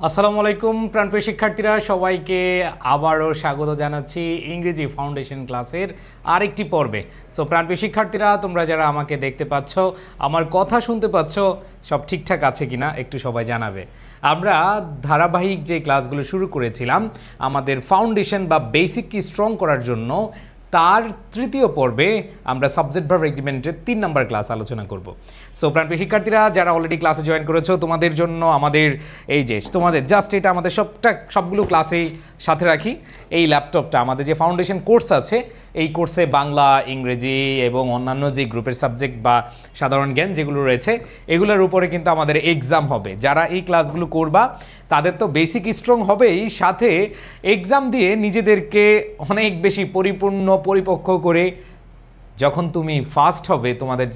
আসসালামু আলাইকুম প্রাণপ্রিয় শিক্ষার্থীরা, সবাইকে আবারও স্বাগত জানাচ্ছি ইংরেজি ফাউন্ডেশন ক্লাসের আরেকটি পর্বে। সো প্রাণপ্রিয় শিক্ষার্থীরা, তোমরা যারা আমাকে দেখতে পাচ্ছ, আমার কথা শুনতে পাচ্ছ, সব ঠিকঠাক আছে কিনা একটু সবাই জানাবে। আমরা ধারাবাহিক যে ক্লাসগুলো শুরু করেছিলাম আমাদের ফাউন্ডেশন বা বেসিককে স্ট্রং করার জন্য, তার তৃতীয় পর্বে আমরা সাবজেক্ট ভার্ব এগ্রিমেন্টের 3 নম্বর ক্লাস আলোচনা করব। সো প্রাণপ্রিয় শিক্ষার্থীরা, যারা অলরেডি ক্লাসে জয়েন করেছো, তোমাদের জন্য আমাদের এই যে তোমাদের জাস্ট এটা আমাদের সবগুলো ক্লাসেই সাথে রাখি। এই ল্যাপটপটা আমাদের যে ফাউন্ডেশন কোর্স আছে, এই কোর্সে বাংলা, ইংরেজি এবং অন্যান্য যে গ্রুপের সাবজেক্ট বা সাধারণ জ্ঞান যেগুলো রয়েছে, এগুলোর উপরে কিন্তু আমাদের এক্সাম হবে। যারা এই ক্লাসগুলো করবা তাদের তো বেসিক স্ট্রং হবেই, সাথে এক্সাম দিয়ে নিজেদেরকে অনেক বেশি পরিপূর্ণ পরিপক্ক করে যখন তুমি ফার্স্ট হবে, তোমাদের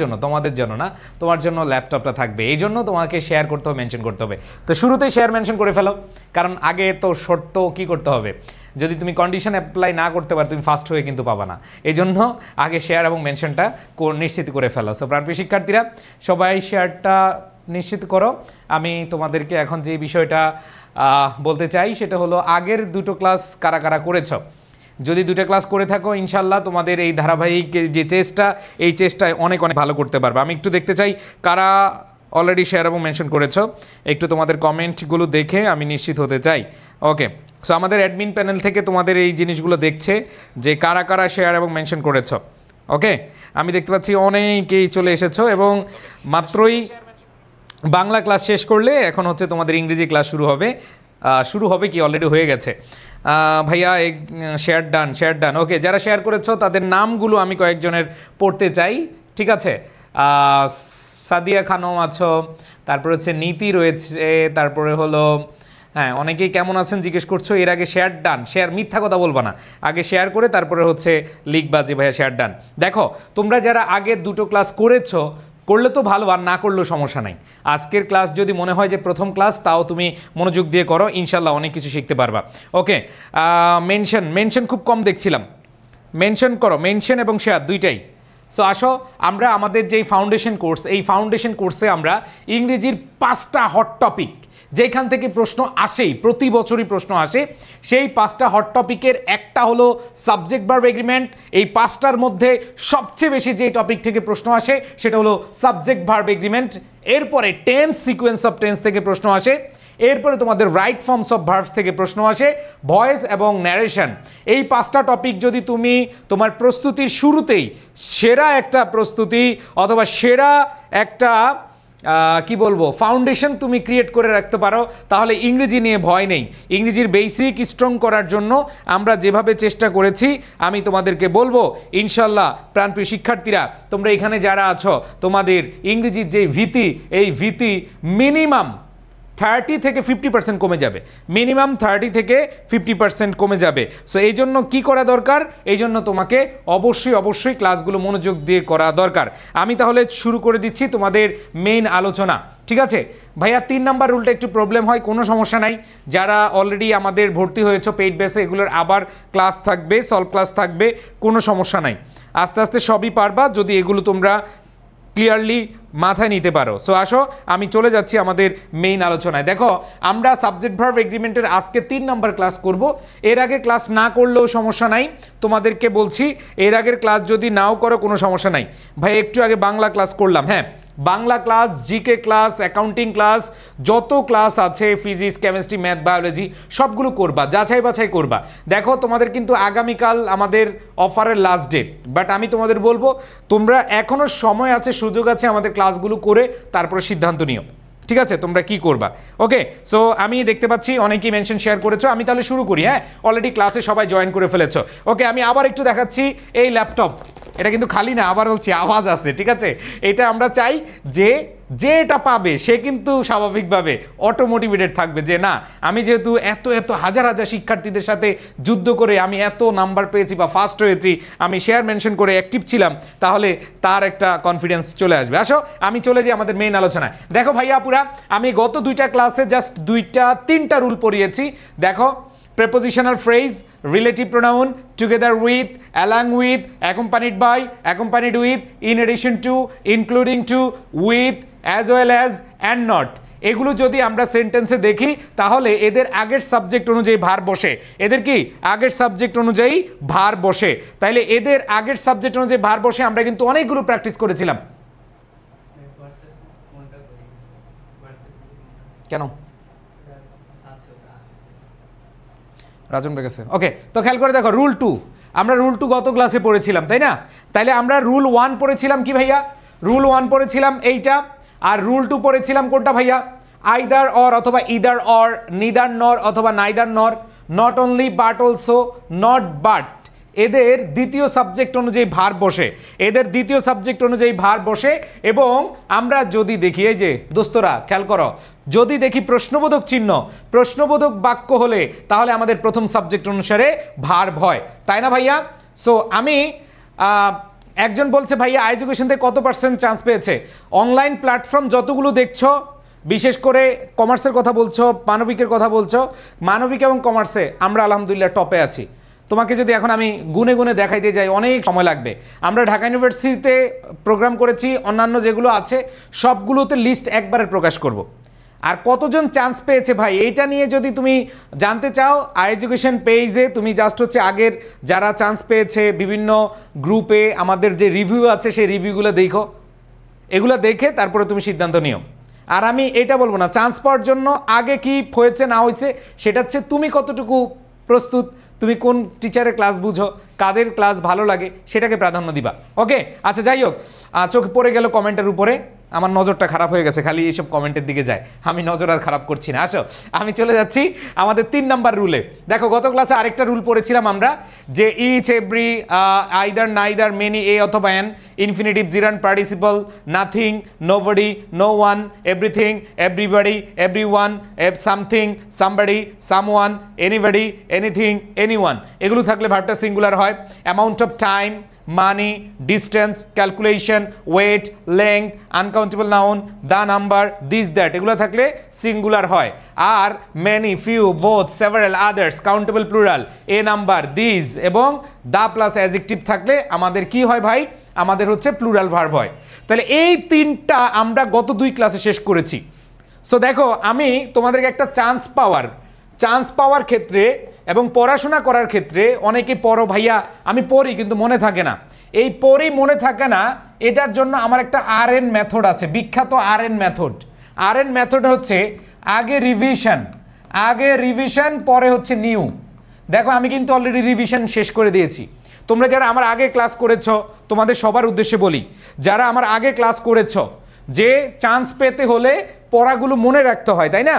জন্য না, তোমার জন্য ল্যাপটপটা থাকবে। এই জন্য তোমাকে শেয়ার করতে হবে, মেনশন করতে হবে। তো শুরুতেই শেয়ার মেনশন করে ফেলো, কারণ আগে তো শর্ত কি করতে হবে, যদি তুমি কন্ডিশন অ্যাপ্লাই না করতে পারো তুমি ফার্স্ট হয়ে কিন্তু পাবা না। এই জন্য আগে শেয়ার এবং মেনশনটা নিশ্চিত করে ফেলো। সো প্রাণপ্রিয় শিক্ষার্থীরা, সবাই শেয়ারটা নিশ্চিত করো। আমি তোমাদেরকে এখন যে বিষয়টা বলতে চাই সেটা হলো, আগের দুটো ক্লাস কারা কারা করেছো। যদি দুটো ক্লাস করে থাকো, ইনশাল্লাহ তোমাদের এই ধারাবাহিক যে চেষ্টা, এই চেষ্টায় অনেক ভালো করতে পারবে। আমি একটু দেখতে চাই কারা অলরেডি শেয়ার এবং মেনশন করেছো, একটু তোমাদের কমেন্টগুলো দেখে আমি নিশ্চিত হতে চাই। ওকে, সো আমাদের অ্যাডমিন প্যানেল থেকে তোমাদের এই জিনিসগুলো দেখছে যে কারা কারা শেয়ার এবং মেনশন করেছো। ওকে, আমি দেখতে পাচ্ছি অনেকেই চলে এসেছো এবং মাত্রই বাংলা ক্লাস শেষ করলে এখন হচ্ছে তোমাদের ইংরেজি ক্লাস শুরু হবে কি অলরেডি হয়ে গেছে। ভাইয়া শেয়ার ডান। ওকে, যারা শেয়ার করেছো তাদের নামগুলো আমি কয়েকজনের পড়তে চাই, ঠিক আছে? সাদিয়া খানম আছো, তারপরে হচ্ছে নীতি রয়েছে, তারপরে হলো হ্যাঁ, অনেকেই কেমন আছেন জিজ্ঞেস করছো। এর আগে শেয়ার মিথ্যা কথা বলবা না, আগে শেয়ার করে তারপরে হচ্ছে লিখবা যে ভাইয়া শেয়ার ডান। দেখো, তোমরা যারা আগের দুটো ক্লাস করেছো, করলে তো ভালো, আর না করলেও সমস্যা নাই। আজকের ক্লাস যদি মনে হয় যে প্রথম ক্লাস, তাও তুমি মনোযোগ দিয়ে করো, ইনশাল্লাহ অনেক কিছু শিখতে পারবা। ওকে, মেনশন খুব কম দেখছিলাম, মেনশন করো, মেনশন এবং শেয়ার দুইটাই। সো আসো, আমরা আমাদের যেই ফাউন্ডেশন কোর্স, এই ফাউন্ডেশন কোর্সে আমরা ইংরেজির 5টা হট টপিক, যেখান থেকে প্রশ্ন আসেই, প্রতি বছরই প্রশ্ন আসে, সেই 5টা হট টপিকের একটা হলো সাবজেক্ট ভার্ব এগ্রিমেন্ট। এই 5টার মধ্যে সবচেয়ে বেশি যে টপিক থেকে প্রশ্ন আসে সেটা হলো সাবজেক্ট ভার্ব এগ্রিমেন্ট। এরপরে টেন্স, সিকোয়েন্স অফ টেন্স থেকে প্রশ্ন আসে। এরপরে তোমাদের রাইট ফর্মস অফ ভার্বস থেকে প্রশ্ন আসে, ভয়েস এবং ন্যারেশন। এই 5টা টপিক যদি তুমি তোমার প্রস্তুতির শুরুতেই সেরা একটা প্রস্তুতি অথবা সেরা একটা কি বলবো ফাউন্ডেশন তুমি ক্রিয়েট করে রাখতে পারো, তাহলে ইংরেজি নিয়ে ভয় নেই। ইংরেজির বেসিক স্ট্রং করার জন্য আমরা যেভাবে চেষ্টা করেছি, আমি তোমাদেরকে বলবো ইনশাল্লাহ প্রাণপ্রিয় শিক্ষার্থীরা, তোমরা এখানে যারা আছো, তোমাদের ইংরেজির যে ভীতি, এই ভীতি মিনিমাম 30 থেকে 50% কমে যাবে, মিনিমাম 30 থেকে 50% কমে যাবে। সো এই জন্য কী করা দরকার, এই জন্য তোমাকে অবশ্যই ক্লাসগুলো মনোযোগ দিয়ে করা দরকার। আমি তাহলে শুরু করে দিচ্ছি তোমাদের মেইন আলোচনা, ঠিক আছে? ভাইয়া 3 নাম্বার রুলটা একটু প্রবলেম হয়, কোনো সমস্যা নাই। যারা অলরেডি আমাদের ভর্তি হয়েছে পেইড বেসে, এগুলোর আবার ক্লাস থাকবে, সলভ ক্লাস থাকবে, কোনো সমস্যা নাই। আস্তে আস্তে সবই পারবা যদি এগুলো তোমরা ক্লিয়ারলি মাথায় নিতে পারো। সো আসো, আমি চলে যাচ্ছি আমাদের মেইন আলোচনায়। দেখো, আমরা সাবজেক্ট ভার্ব এগ্রিমেন্টের আজকে 3 নাম্বার ক্লাস করব। এর আগে ক্লাস না করলেও সমস্যা নাই, তোমাদেরকে বলছি এর আগের ক্লাস যদি নাও করো কোনো সমস্যা নাই। ভাই একটু আগে বাংলা ক্লাস করলাম, হ্যাঁ, Bangla class, GK class, accounting class, যত ক্লাস আছে, ফিজিক্স, কেমিস্ট্রি, ম্যাথ, বায়োলজি, সবগুলো করবা, যাচাই বাছাই করবা। দেখো, তোমাদের কিন্তু আগামীকাল আমাদের অফারের লাস্ট ডেট, বাট আমি তোমাদের বলবো তোমরা এখনও সময় আছে, সুযোগ আছে, আমাদের ক্লাসগুলো করে তারপরে সিদ্ধান্ত নিও, ঠিক আছে? তোমরা কি করবা? ওকে, সো আমি দেখতে পাচ্ছি অনেকেই মেনশন শেয়ার করেছো। আমি তাহলে শুরু করি। হ্যাঁ, অলরেডি ক্লাসে সবাই জয়েন করে ফেলেছো। ওকে, আমি আবার একটু দেখাচ্ছি এই ল্যাপটপ, এটা কিন্তু খালি না, আবার বলছি আওয়াজ আছে, ঠিক আছে? এটা আমরা চাই যে এটা পাবে সে কিন্তু স্বাভাবিকভাবে অটো মোটিভেটেড থাকবে যে না, আমি যেহেতু এত হাজার শিক্ষার্থীদের সাথে যুদ্ধ করে আমি এত নাম্বার পেয়েছি বা ফার্স্ট হয়েছি, আমি শেয়ার মেনশন করে অ্যাক্টিভ ছিলাম, তাহলে তার একটা কনফিডেন্স চলে আসবে। আসো, আমি চলে যাই আমাদের মেইন আলোচনায়। দেখো ভাইয়া আপুরা, আমি গত 2টা ক্লাসে জাস্ট 3টা রুল পড়িয়েছি। দেখো, prepositional phrase, relative pronoun, together with, along with, accompanied by, accompanied with, in addition to, including to, with, as well as, and not. এগুলো যদি আমরা সেন্টেন্সে দেখি তাহলে এদের আগের সাবজেক্ট অনুযায়ী ভার বসে। এদের কি আগের সাবজেক্ট অনুযায়ী ভার বসে, তাইলে এদের আগের সাবজেক্ট অনুযায়ী ভার বসে আমরা কিন্তু অনেকগুলো প্র্যাকটিস করেছিলাম। কেন রাজন গেছে? ওকে, তো খেয়াল করে দেখো রুল 2, আমরা রুল 2 গত ক্লাসে পড়েছিলাম তাই না? তাইলে আমরা রুল 1 পড়েছিলাম কি ভাইয়া? রুল 1 পড়েছিলাম এইটা, আর রুল 2 পড়েছিলাম কোনটা ভাইয়া? আইদার অর অথবা ইদার অর, নিদার নর অথবা নাইদার নর, not only but also, not but. এদের দ্বিতীয় সাবজেক্ট অনুযায়ী ভার বসে, এদের দ্বিতীয় সাবজেক্ট অনুযায়ী ভার বসে। এবং আমরা যদি দেখি, এই যে দোস্তরা খেয়াল করো, যদি দেখি প্রশ্নবোধক চিহ্ন, প্রশ্নবোধক বাক্য হলে তাহলে আমাদের প্রথম সাবজেক্ট অনুসারে ভার হয়, তাই না ভাইয়া? সো আমি একজন বলছে ভাইয়া এডুকেশন থেকে কত % চান্স পেয়েছে? অনলাইন প্ল্যাটফর্ম যতগুলো দেখছো, বিশেষ করে কমার্সের কথা বলছো, মানবিকের কথা বলছো, মানবিক এবং কমার্সে আমরা আলহামদুলিল্লাহ টপে আছি। তোমাকে যদি এখন আমি গুনে গুনে দেখাইতে যাই অনেক সময় লাগবে। আমরা ঢাকা ইউনিভার্সিটিতে প্রোগ্রাম করেছি, অন্যান্য যেগুলো আছে সবগুলোতে লিস্ট একবারে প্রকাশ করব। আর কতজন চান্স পেয়েছে ভাই এইটা নিয়ে যদি তুমি জানতে চাও, এডুকেশন পেজে তুমি জাস্ট হচ্ছে আগের যারা চান্স পেয়েছে বিভিন্ন গ্রুপে আমাদের যে রিভিউ আছে সেই রিভিউগুলো দেখো, এগুলো দেখে তারপরে তুমি সিদ্ধান্ত নিও। আর আমি এটা বলবো না চান্স পাওয়ার জন্য আগে কি হয়েছে না হয়েছে, সেটা হচ্ছে তুমি কতটুকু প্রস্তুত, তুমি কোন টিচারের ক্লাস বুঝো, কাদের ক্লাস ভালো লাগে সেটাকে প্রাধান্য দিবা। ওকে, আচ্ছা যাই হোক, চোখ পড়ে গেল কমেন্টের উপরে, আমার নজরটা খারাপ হয়ে গেছে, খালি এইসব কমেন্টের দিকে যায়, আমি নজর আর খারাপ করছি না। আসো আমি চলে যাচ্ছি আমাদের 3 নাম্বার রুলে। দেখো গত ক্লাসে আরেকটা রুল পড়েছিলাম আমরা, যে each, every, either, neither, many, a অথবা an, infinitive, gerund, participle, nothing, nobody, no one, everything, everybody, everyone, something, somebody, someone, anybody, anything, anyone, এগুলো থাকলে ভার্বটা সিঙ্গুলার হয়। Amount of time, money, distance, calculation, weight, length, uncountable noun, the number, this that, এগুলো থাকলে singular হয়। আর many, few, both, several, others, countable plural, a number, this এবং the plus adjective থাকলে আমাদের কি হয় ভাই? আমাদের হচ্ছে প্লুরাল ভার্ব হয়। তাহলে এই 3টা আমরা গত 2 ক্লাসে শেষ করেছি। সো দেখো আমি তোমাদেরকে একটা চান্স পাওয়ার ক্ষেত্রে এবং পড়াশোনা করার ক্ষেত্রে, অনেকে পড়ো ভাইয়া আমি পড়ি কিন্তু মনে থাকে না, এই পড়ি মনে থাকে না, এটার জন্য আমার একটা RN মেথড আছে, বিখ্যাত RN মেথড। RN মেথড হচ্ছে আগে রিভিশন পরে হচ্ছে নিউ। দেখো আমি কিন্তু অলরেডি রিভিশন শেষ করে দিয়েছি। তোমরা যারা আমার আগে ক্লাস করেছো, তোমাদের সবার উদ্দেশ্যে বলি, যারা আমার আগে ক্লাস করেছো, যে চান্স পেতে হলে পড়াগুলো মনে রাখতে হয় তাই না?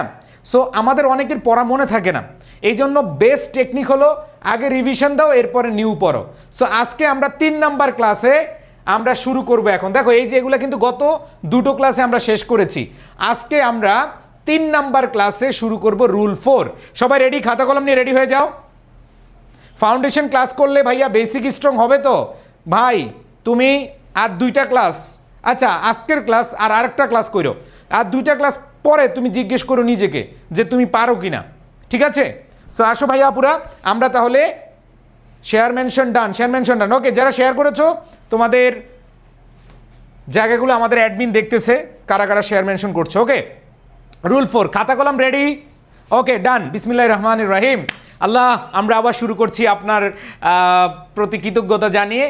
সো আমাদের অনেকের পড়া মনে থাকে না, এই জন্য বেস্ট টেকনিক হলো আগে রিভিশন দাও এরপরে নিউ পড়ো। সো আজকে আমরা 3 নাম্বার ক্লাসে আমরা শুরু করব। এখন দেখো এই যে এগুলো কিন্তু গত 2টো ক্লাসে আমরা শেষ করেছি, আজকে আমরা 3 নাম্বার ক্লাসে শুরু করব রুল 4। সবাই রেডি? খাতা কলম নিয়ে রেডি হয়ে যাও। ফাউন্ডেশন ক্লাস করলে ভাইয়া বেসিক স্ট্রং হবে তো ভাই। তুমি আর 2টা ক্লাস, আচ্ছা আজকের ক্লাস আর আরেকটা ক্লাস করো, আর 2টা ক্লাস পরে তুমি জিজ্ঞেস করো নিজেকে যে তুমি পারো কিনা, ঠিক আছে? সো আসো ভাইয়া পুরা, আমরা তাহলে শেয়ার মেনশন ডান। ওকে, যারা শেয়ার করেছো তোমাদের জায়গাগুলো আমাদের অ্যাডমিন দেখতেছে, কারা কারা শেয়ার মেনশন করছো। ওকে, রুল 4, খাতা কলম রেডি? ওকে ডান। বিসমিল্লাহির রহমানির রহিম। আল্লাহ, আমরা আবার শুরু করছি আপনার প্রতি কৃতজ্ঞতা জানিয়ে।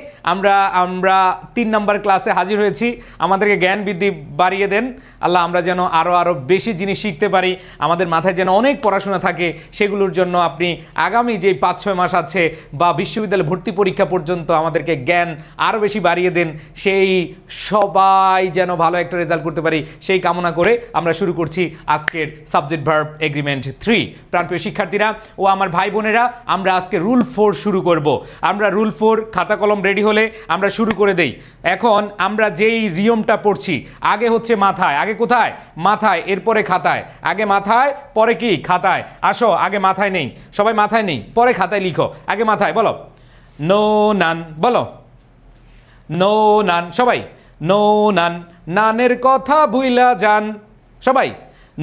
আমরা 3 নাম্বার ক্লাসে হাজির হয়েছি। আমাদেরকে জ্ঞান বৃদ্ধি বাড়িয়ে দেন আল্লাহ, আমরা যেন আরও বেশি জিনিস শিখতে পারি, আমাদের মাথায় যেন অনেক পড়াশোনা থাকে, সেগুলোর জন্য আপনি আগামী যে 5-6 মাস আছে বা বিশ্ববিদ্যালয় ভর্তি পরীক্ষা পর্যন্ত আমাদেরকে জ্ঞান আরও বেশি বাড়িয়ে দেন, সেই সবাই যেন ভালো একটা রেজাল্ট করতে পারি সেই কামনা করে আমরা শুরু করছি আজকের সাবজেক্ট ভার্ব এগ্রিমেন্ট 3। প্রাণপ্রিয় শিক্ষার্থীরা ও আমার ভাই বোনেরা, আমরা আজকে রুল 4 শুরু করব। আমরা রুল 4, খাতা কলম রেডি হলে আমরা শুরু করে দেই। এখন আমরা যেই নিয়মটা পড়ছি, আগে হচ্ছে মাথায়, আগে কোথায়? মাথায়, এরপরে খাতায়। আগে মাথায় পরে কি? খাতায়। আসো আগে মাথায় নেই, সবাই মাথায় নেই, পরে খাতায় লিখো। আগে মাথায় বলো নো নান, বলো নো নান, সবাই নো নান, নানের কথা ভুইলা যান, সবাই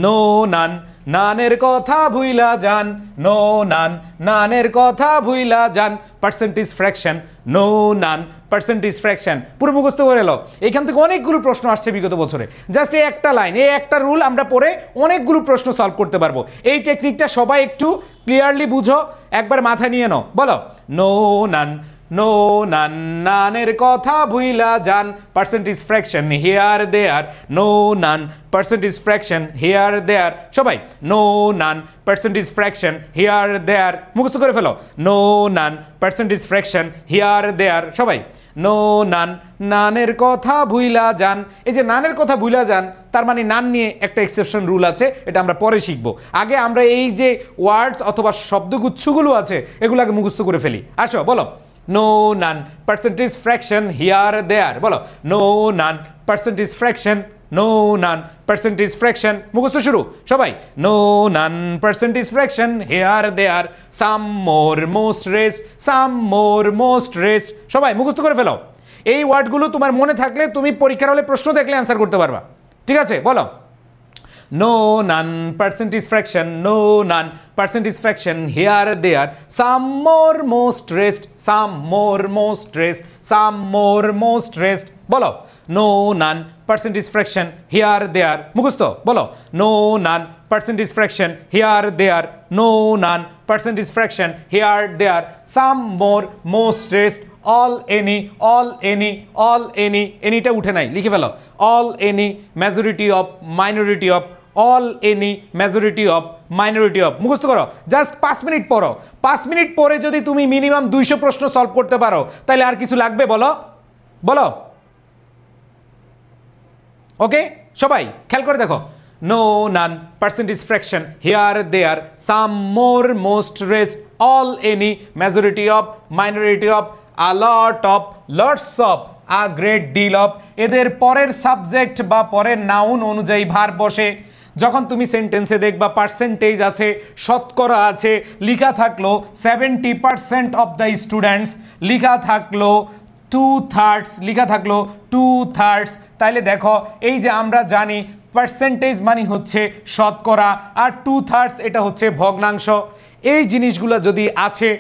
নো নান, নানের কথা ভুইলা যান, নো নান, নানের কথা ভুইলা যান, percentage fraction, no none, percentage fraction. পুরো মুখস্থ করে এলো। এখান থেকে অনেকগুলো প্রশ্ন আসছে বিগত বছরে, জাস্ট এই একটা লাইন, এই একটা রুল আমরা পড়ে অনেকগুলো প্রশ্ন সলভ করতে পারবো। এই টেকনিকটা সবাই একটু ক্লিয়ারলি বুঝো, একবার মাথায় নিয়ে নাও। বলো, নো নান, নো নান, নানের কথা ভুইলা যান, percentage fraction here there, no none, percentage fraction here there. সবাই no none, percentage fraction here there, মুখস্থ করে ফেলো। No none, percentage fraction here there. সবাই নো নান, নানের কথা ভুইলা যান। এই যে নানের কথা ভুইলা যান, তার মানে নান নিয়ে একটা এক্সেপশন রুল আছে, এটা আমরা পরে শিখবো। আগে আমরা এই যে ওয়ার্ডস অথবা শব্দগুচ্ছগুলো আছে এগুলো আগে মুখস্থ করে ফেলি। আসো বলো, no none, percentage fraction here there. বলো, no none, percentage fraction, no none, percentage fraction. মুখস্থ শুরু সবাই। No none, percentage fraction here there, some more most rest, some more most rest. সবাই মুখস্থ করে ফেলো। এই ওয়ার্ডগুলো তোমার মনে থাকলে তুমি পরীক্ষার হলে প্রশ্ন দেখলে অ্যান্সার করতে পারবা। ঠিক আছে, বলো, no none, percentage fraction, no none, percentage fraction here there, some more most rest, some more most rest, some more most rest. বলো, no none, percentage fraction here there, মুখস্থ বলো, no none, percentage fraction here there, no none, percentage fraction here there, some more most rest, all any, all any, all any, anyটা উঠে নাই লিখে ফেলো, all any, majority of, minority of, all any, majority of, minority of। মুখস্থ করো, just 5 minute পড়ো। 5 minute পরে যদি তুমি minimum 200 প্রশ্ন সলভ করতে পারো তাহলে আর কিছু লাগবে? বলো বলো। ওকে, সবাই খেয়াল করে দেখো। No none, percentage fraction here there, some more most rest, all any, majority of, minority of, a lot of, lots of, a great deal of. এদের পরের সাবজেক্ট বা পরের নাউন অনুযায়ী ভার বসে। যখন তুমি সেন্টেন্সে দেখবা পার্সেন্টেজ আছে, শতকরা আছে, লিখা থাকলো 70% অফ দ্য স্টুডেন্টস, লিখা থাকলো 2/3, লিখা থাকলো 2/3, তাইলে দেখো এই যে আমরা জানি পার্সেন্টেজ মানে হচ্ছে শতকরা আর 2/3 এটা হচ্ছে ভগ্নাংশ। এই জিনিসগুলো যদি আছে,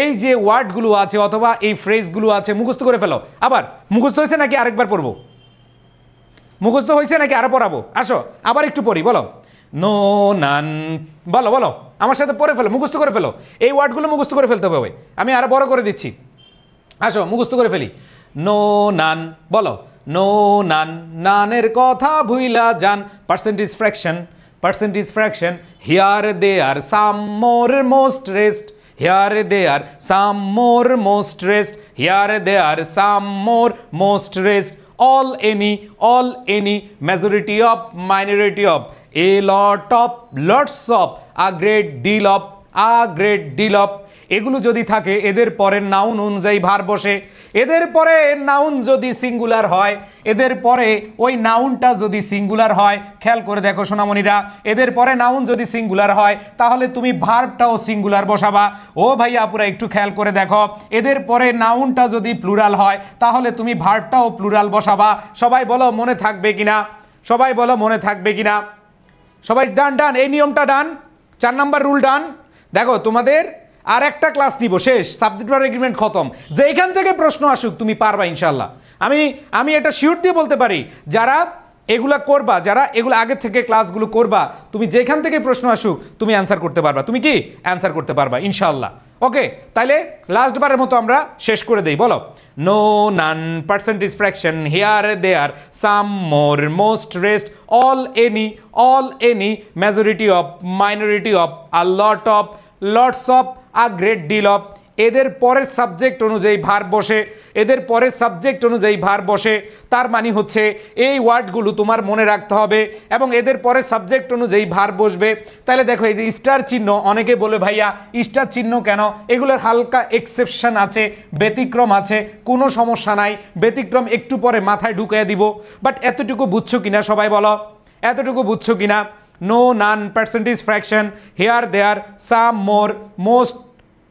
এই যে ওয়ার্ডগুলো আছে অথবা এই ফ্রেজগুলো আছে, মুখস্থ করে ফেলো। আবার মুখস্থ হয়েছে নাকি আরেকবার পড়বো? মুখস্থ হয়েছে নাকি আরো পড়াবো? আসো আবার একটু পড়ি। বলো, নো নান, বলো বলো আমার সাথে পড়ে ফেলো, মুখস্থ করে ফেলো। এই ওয়ার্ডগুলো মুখস্থ করে ফেলতে হবে, আমি আরো বড় করে দিচ্ছি। আসো মুখস্থ করে ফেলি। নো নান, বলো, নো নান, নানের কথা ভুইলা যান, percentage fraction, percentage fraction here there, some more most rest, here they are, some more most rest, here they are, some more most rest, all any, majority of, minority of, a lot of, lots of, a great deal of, a great deal of। এগুলো যদি থাকে এদের পরে noun অনুযায়ী ভার বসে। এদের পরে নাউন যদি সিঙ্গুলার হয়, এদের পরে ওই নাউনটা যদি সিঙ্গুলার হয়, খেয়াল করে দেখো সোনামণিরা, এদের পরে নাউন যদি সিঙ্গুলার হয় তাহলে তুমি ভার্বটাও সিঙ্গুলার বসাবা। ও ভাইয়া আপুরা একটু খেয়াল করে দেখো, এদের পরে নাউনটা যদি প্লুরাল হয় তাহলে তুমি ভার্বটাও প্লুরাল বসাবা। সবাই বলো মনে থাকবে কিনা? সবাই বলো মনে থাকবে কিনা? সবাই ডান ডান, এই নিয়মটা ডান, 4 নাম্বার রুল ডান। দেখো তোমাদের আর একটা ক্লাস নিব, শেষ, সাবজেক্ট ভার্ব এগ্রিমেন্ট খতম। যেখান থেকে প্রশ্ন আসুক তুমি পারবা ইনশাল্লাহ। আমি এটা শিওর দিয়ে বলতে পারি, যারা এগুলা করবা, যারা এগুলো আগে থেকে ক্লাসগুলো করবা, তুমি যেখান থেকে প্রশ্ন আসুক তুমি অ্যান্সার করতে পারবা। তুমি কি অ্যান্সার করতে পারবা ইনশাল্লাহ? ওকে, তাইলে লাস্ট বারের মতো আমরা শেষ করে দেই। বলো, no none, percentage fraction here there, some more most rest, all any, majority of, minority of, a lot of, lots of, a great deal of. এদের পরের সাবজেক্ট অনুযায়ী ভার বসে, এদের পরের সাবজেক্ট অনুযায়ী ভার বসে, তার মানে হচ্ছে এই ওয়ার্ডগুলো তোমার মনে রাখতে হবে এবং এদের পরের সাবজেক্ট অনুযায়ী ভার বসবে। তাহলে দেখো এই যে স্টার চিহ্ন, অনেকে বলে ভাইয়া স্টার চিহ্ন কেন? এগুলোর হালকা এক্সেপশন আছে, ব্যতিক্রম আছে, কোনো সমস্যা নাই, ব্যতিক্রম একটু পরে মাথায় ঢুকিয়ে দিব। বাট এতটুকু বুঝছো কিনা সবাই বলো, এতটুকু বুঝছো কিনা? No none, percentage fraction here there, some more most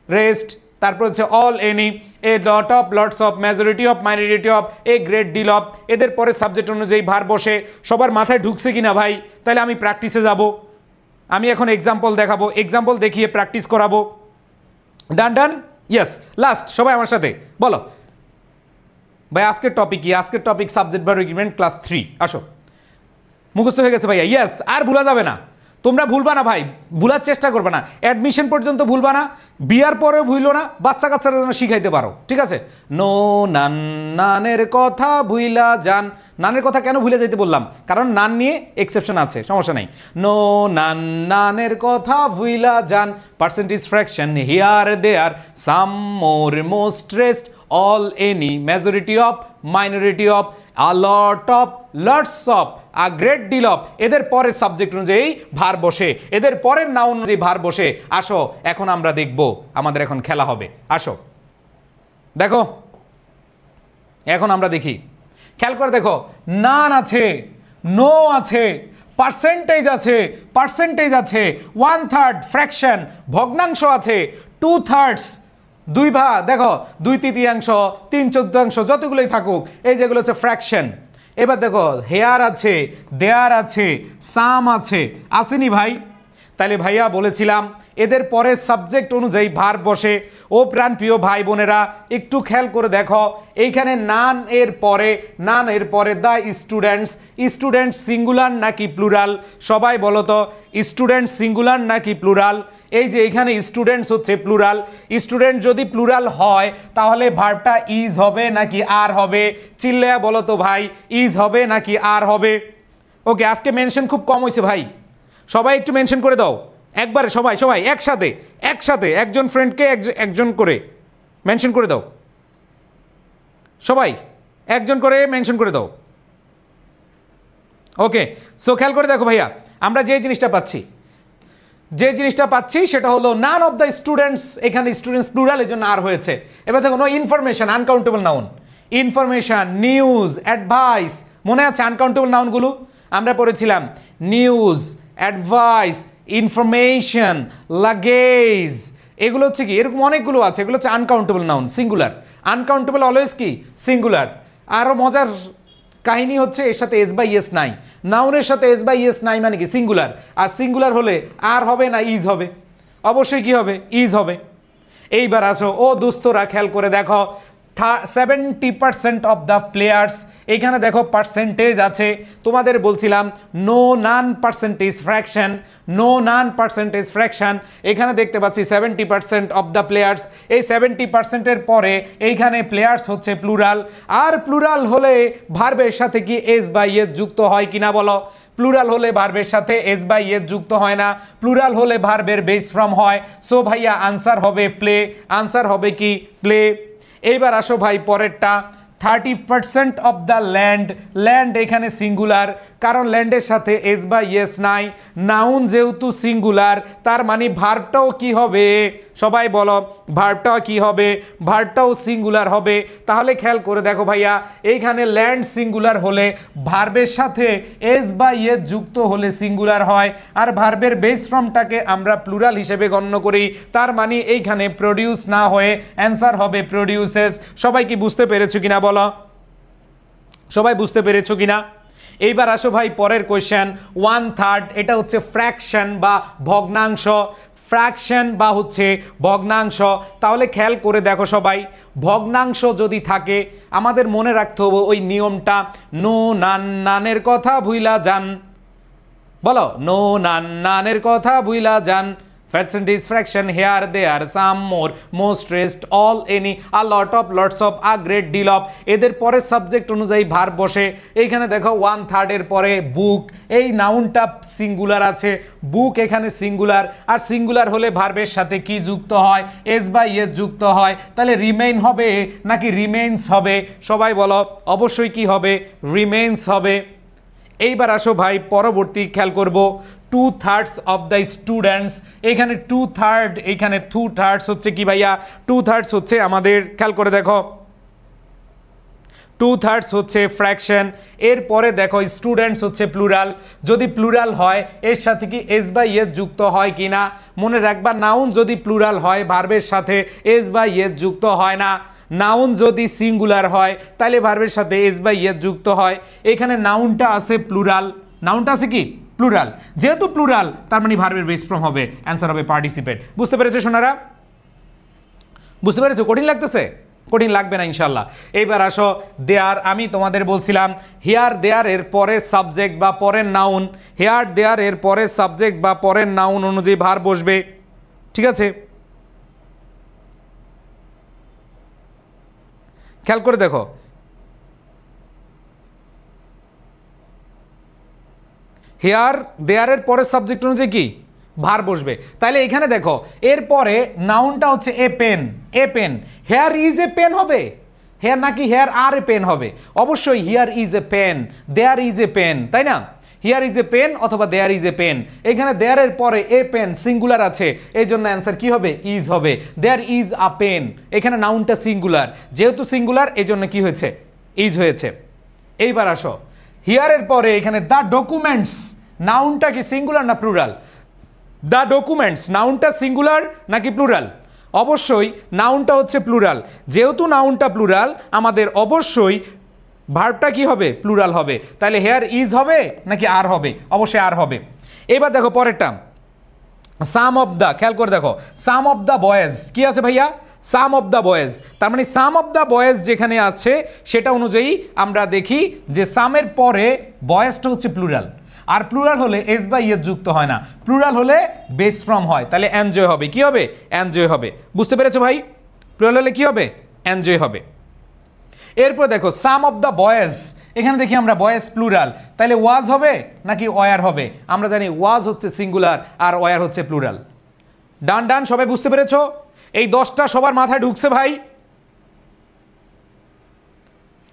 rest, তারপর হচ্ছে all any, a lot of, lots of, majority of, minority of, a great deal of. এদের পরে সাবজেক্ট অনুযায়ী ভার বসে। সবার মাথায় ঢুকছে কিনা ভাই? তাহলে আমি প্র্যাকটিসে যাব। আমি এখন এক্সাম্পল দেখাবো, এক্সাম্পল দেখিয়ে প্র্যাকটিস করাবো। ডান ডান, ইয়েস, লাস্ট সবাই আমার সাথে বলো ভাই আজকের টপিক কি? আজকের topic subject verb agreement class 3। আসো, মুখস্থ হয়ে গেছে ভাইয়া? ইয়েস, আর ভুলা যাবে না, তোমরা ভুলবা না ভাই, ভুলার চেষ্টা করবে না, অ্যাডমিশন পর্যন্ত ভুলবা না, বিয়ার পরেও ভুইলো না, বাচ্চা কাচ্চারা যেন শিখাইতে পারো, ঠিক আছে? নো নান, নানের কথা ভুইলা যান। নানের কথা কেন ভুলে যাইতে বললাম? কারণ নান নিয়ে এক্সেপশন আছে, সমস্যা নাই। নো নান, নানের কথা ভুইলা যান, percentage fraction here there, some more most rest, all, any, majority of, minority of, a lot of, lots of, a great deal of, এদের পরের সাবজেক্ট অনুযায়ী ভার বসে, এদের পরের নাউন অনুযায়ী ভার বসে। আসো এখন আমরা দেখব, আমাদের এখন খেলা হবে। আসো দেখো, এখন আমরা দেখি, খেয়াল করে দেখো, নান আছে, নো আছে, পার্সেন্টেজ আছে, পার্সেন্টেজ আছে, 1/3 ফ্র্যাকশন ভগ্নাংশ আছে, 2/3 দুই ভাগ, দেখো 2/3, 3/4, যতগুলোই থাকুক, এই যেগুলো হচ্ছে ফ্র্যাকশন। এবার দেখো হেয়ার আছে, দেয়ার আছে, সাম আছে, আসেনি ভাই? তাহলে ভাইয়া বলেছিলাম এদের পরের সাবজেক্ট অনুযায়ী ভার বসে। ও প্রাণপ্রিয় ভাই বোনেরা একটু খেয়াল করে দেখো, এইখানে নান এর পরে, নান এর পরে দ্য স্টুডেন্টস, স্টুডেন্টস সিঙ্গুলার নাকি প্লুরাল? সবাই বলো তো, স্টুডেন্ট সিঙ্গুলার নাকি প্লুরাল? এই যে এখানে স্টুডেন্টস হচ্ছে প্লুরাল, স্টুডেন্ট যদি প্লুরাল হয় তাহলে ভার্বটা ইজ হবে নাকি আর হবে? চিল্লায়া বলো তো ভাই, ইজ হবে নাকি আর হবে? ওকে, আজকে মেনশন খুব কম হয়েছে ভাই, সবাই একটু মেনশন করে দাও একবারে, সবাই সবাই একসাথে, একসাথে একজন ফ্রেন্ডকে একজন করে মেনশন করে দাও, সবাই একজন করে মেনশন করে দাও। ওকে, সো খেয়াল করে দেখো ভাইয়া, আমরা যে জিনিসটা পাচ্ছি, যে জিনিসটা পাচ্ছি সেটা হলো নান অফ দ্য স্টুডেন্টস, এখানে স্টুডেন্টস প্লুরাল, এর জন্য আর হয়েছে। এবার দেখো no information, uncountable noun, information, news, advice, মনে আছে আনকাউন্টেবল নাউনগুলো আমরা পড়েছিলাম? নিউজ, অ্যাডভাইস, ইনফরমেশন, লাগেজ, এগুলো হচ্ছে কি, এরকম অনেকগুলো আছে, এগুলো হচ্ছে uncountable noun, singular. Uncountable always কি সিঙ্গুলার। আরও মজার কাহিনী হচ্ছে এর সাথে এস বাই এস নাই, নাউনের সাথে এস বাই এস নাই মানে কি সিঙ্গুলার, আর সিঙ্গুলার হলে আর হবে না ইজ হবে? অবশ্যই কি হবে? ইজ হবে। এইবার আসো ও দোস্তরা, খেয়াল করে দেখো 70% অফ দ্য প্লেয়ার্স, এখানে দেখো পার্সেন্টেজ আছে, তোমাদের বলছিলাম no none percentage fraction, no none percentage fraction, এখানে দেখতে পাচ্ছি 70% অফ দ্য প্লেয়ার্স। এই 70%-এর পরে এইখানে প্লেয়ার্স হচ্ছে প্লুরাল, আর প্লুরাল হলে ভার্বের সাথে কি এস বাই এস যুক্ত হয় কিনা বলো? প্লুরাল হলে ভার্বের সাথে এস বাই এস যুক্ত হয় না, প্লুরাল হলে ভার্বের বেস ফ্রম হয়। সো ভাইয়া আনসার হবে প্লে, আনসার হবে কি প্লে। এইবার আসো ভাই পরেরটা, 30% অফ দ্য ল্যান্ড, ল্যান্ড এখানে সিঙ্গুলার, কারণ ল্যান্ডের সাথে এস বাই এস নাই, নাউন যেহেতু সিঙ্গুলার তার মানে ভার্বটাও কি হবে? সবাই বলো ভার্বটাও কি হবে? ভার্বটাও সিঙ্গুলার হবে। তাহলে খেয়াল করে দেখো ভাইয়া, এইখানে ল্যান্ড সিঙ্গুলার হলে ভার্বের সাথে এস বাই এস যুক্ত হলে সিঙ্গুলার হয়, আর ভার্বের বেস ফর্মটাকে আমরা প্লুরাল হিসেবে গণ্য করি, তার মানে এইখানে প্রডিউস না হয়ে অ্যান্সার হবে প্রডিউসেস। সবাই কি বুঝতে পেরেছো কিনা বলো? সবাই বুঝতে পেরেছো কিনা? এইবার আসো ভাই পরের কোয়েশ্চেন, 1/3, এটা হচ্ছে ফ্র্যাকশন বা ভগ্নাংশ, ফ্র্যাকশন বা হচ্ছে ভগ্নাংশ। তাহলে খেয়াল করে দেখো সবাই, ভগ্নাংশ যদি থাকে আমাদের মনে রাখতে হবে ওই নিয়মটা, নো নান, নানের কথা ভুইলা যান, বলো নো নান, নানের কথা ভুইলা যান, percentage fraction here there some more most rest all any a lot of lots of a great deal of, এদের পরে সাবজেক্ট অনুযায়ী ভার্ব বসে। এইখানে দেখো 1/3 এর পরে বুক, এই নাউনটা সিঙ্গুলার আছে, বুক এখানে সিঙ্গুলার, আর সিঙ্গুলার হলে ভার্বের সাথে কি যুক্ত হয়? এস বাই এস যুক্ত হয়। তাহলে রিমেইন হবে নাকি রিমেইনস হবে? সবাই বলো, অবশ্যই কি হবে? রিমেইনস হবে। এইবার আসো ভাই পরবর্তী, খেয়াল করব 2/3 অফ দ্য স্টুডেন্টস, এখানে 2/3, এখানে 2/3 হচ্ছে কি ভাইয়া? 2/3 হচ্ছে আমাদের, খেয়াল করে দেখো 2/3 হচ্ছে ফ্র্যাকশন। এরপরে দেখো স্টুডেন্টস হচ্ছে প্লুরাল, যদি প্লুরাল হয় এর সাথে কি এস বাই এস যুক্ত হয় কিনা? মনে রাখবা নাউন যদি প্লুরাল হয় ভার্বের সাথে এস বাই এস যুক্ত হয় না, নাউন যদি সিঙ্গুলার হয় তাহলে ভার্বের সাথে এস বাই এস যুক্ত হয়। এখানে নাউনটা আছে প্লুরাল, নাউনটা আছে কি প্লুরাল, যেহেতু প্লুরাল তার মানে ভার্বের বেস ফর্ম হবে, অ্যান্সার হবে পার্টিসিপেট। বুঝতে পেরেছো সোনারা? বুঝতে পেরেছো? কঠিন লাগতেছে? কঠিন লাগবে না ইনশাল্লাহ। এইবার আসো দেয়ার, আমি তোমাদের বলছিলাম হিয়ার দেয়ার এর পরের সাবজেক্ট বা পরের নাউন, হিয়ার দেয়ার এর পরের সাবজেক্ট বা পরের নাউন অনুযায়ী ভার বসবে, ঠিক আছে? খেয়াল করে দেখো, হিয়ার দেয়ারের পরের সাবজেক্ট অনুযায়ী কি ভার বসবে। তাহলে এখানে দেখো এরপরে নাউনটা হচ্ছে a pen, a pen. Here is a pen হবে, হেয়ার নাকি হেয়ার আর এ পেন হবে? অবশ্যই here is a pen, there is a pen, তাই না? হিয়ার ইজ এ পেন অথবা দেয়ার ইজ এ পেন। এখানে দেয়ারের পরে এ পেন সিঙ্গুলার আছে, এই জন্য অ্যান্সার কি হবে? ইজ হবে। দেয়ার ইজ আ পেন, এখানে নাউনটা সিঙ্গুলার, যেহেতু সিঙ্গুলার এই জন্য কি হয়েছে? ইজ হয়েছে। এইবার আসো হিয়ারের পরে এখানে দ্য ডকুমেন্টস, নাউনটা কি সিঙ্গুলার না প্লুরাল? দ্য ডকুমেন্টস নাউনটা সিঙ্গুলার নাকি প্লুরাল? অবশ্যই নাউনটা হচ্ছে প্লুরাল, যেহেতু নাউনটা প্লুরাল আমাদের অবশ্যই ভার্বটা কি হবে? প্লুরাল হবে। তাহলে হেয়ার ইজ হবে নাকি আর হবে? অবশ্যই আর হবে। এবার দেখো পরেরটা, সাম অফ দ্য, খেয়াল করে দেখো সাম অফ দ্য বয়েজ কি আছে ভাইয়া? সাম অফ দ্য বয়েজ, তার মানে সাম অফ দ্য বয়েজ যেখানে আছে সেটা অনুযায়ী আমরা দেখি যে সামের পরে বয়েজটা হচ্ছে প্লুরাল, আর প্লুরাল হলে এস বা ইয়ের যুক্ত হয় না, প্লুরাল হলে বেস ফ্রম হয়, তাহলে এনজয় হবে। কি হবে? এনজয় হবে। বুঝতে পেরেছো ভাই? প্লুরাল হলে কি হবে? এনজয় হবে। এরপর দেখো সাম অফ দ্য বয়েজ, এখানে দেখি আমরা বয়েজ প্লুরাল, তাহলে ওয়াজ হবে নাকি ওয়ার হবে? আমরা জানি ওয়াজ হচ্ছে সিঙ্গুলার আর ওয়ার হচ্ছে প্লুরাল। ডান ডান, সবাই বুঝতে পেরেছো? এই 10টা সবার মাথায় ঢুকছে ভাই?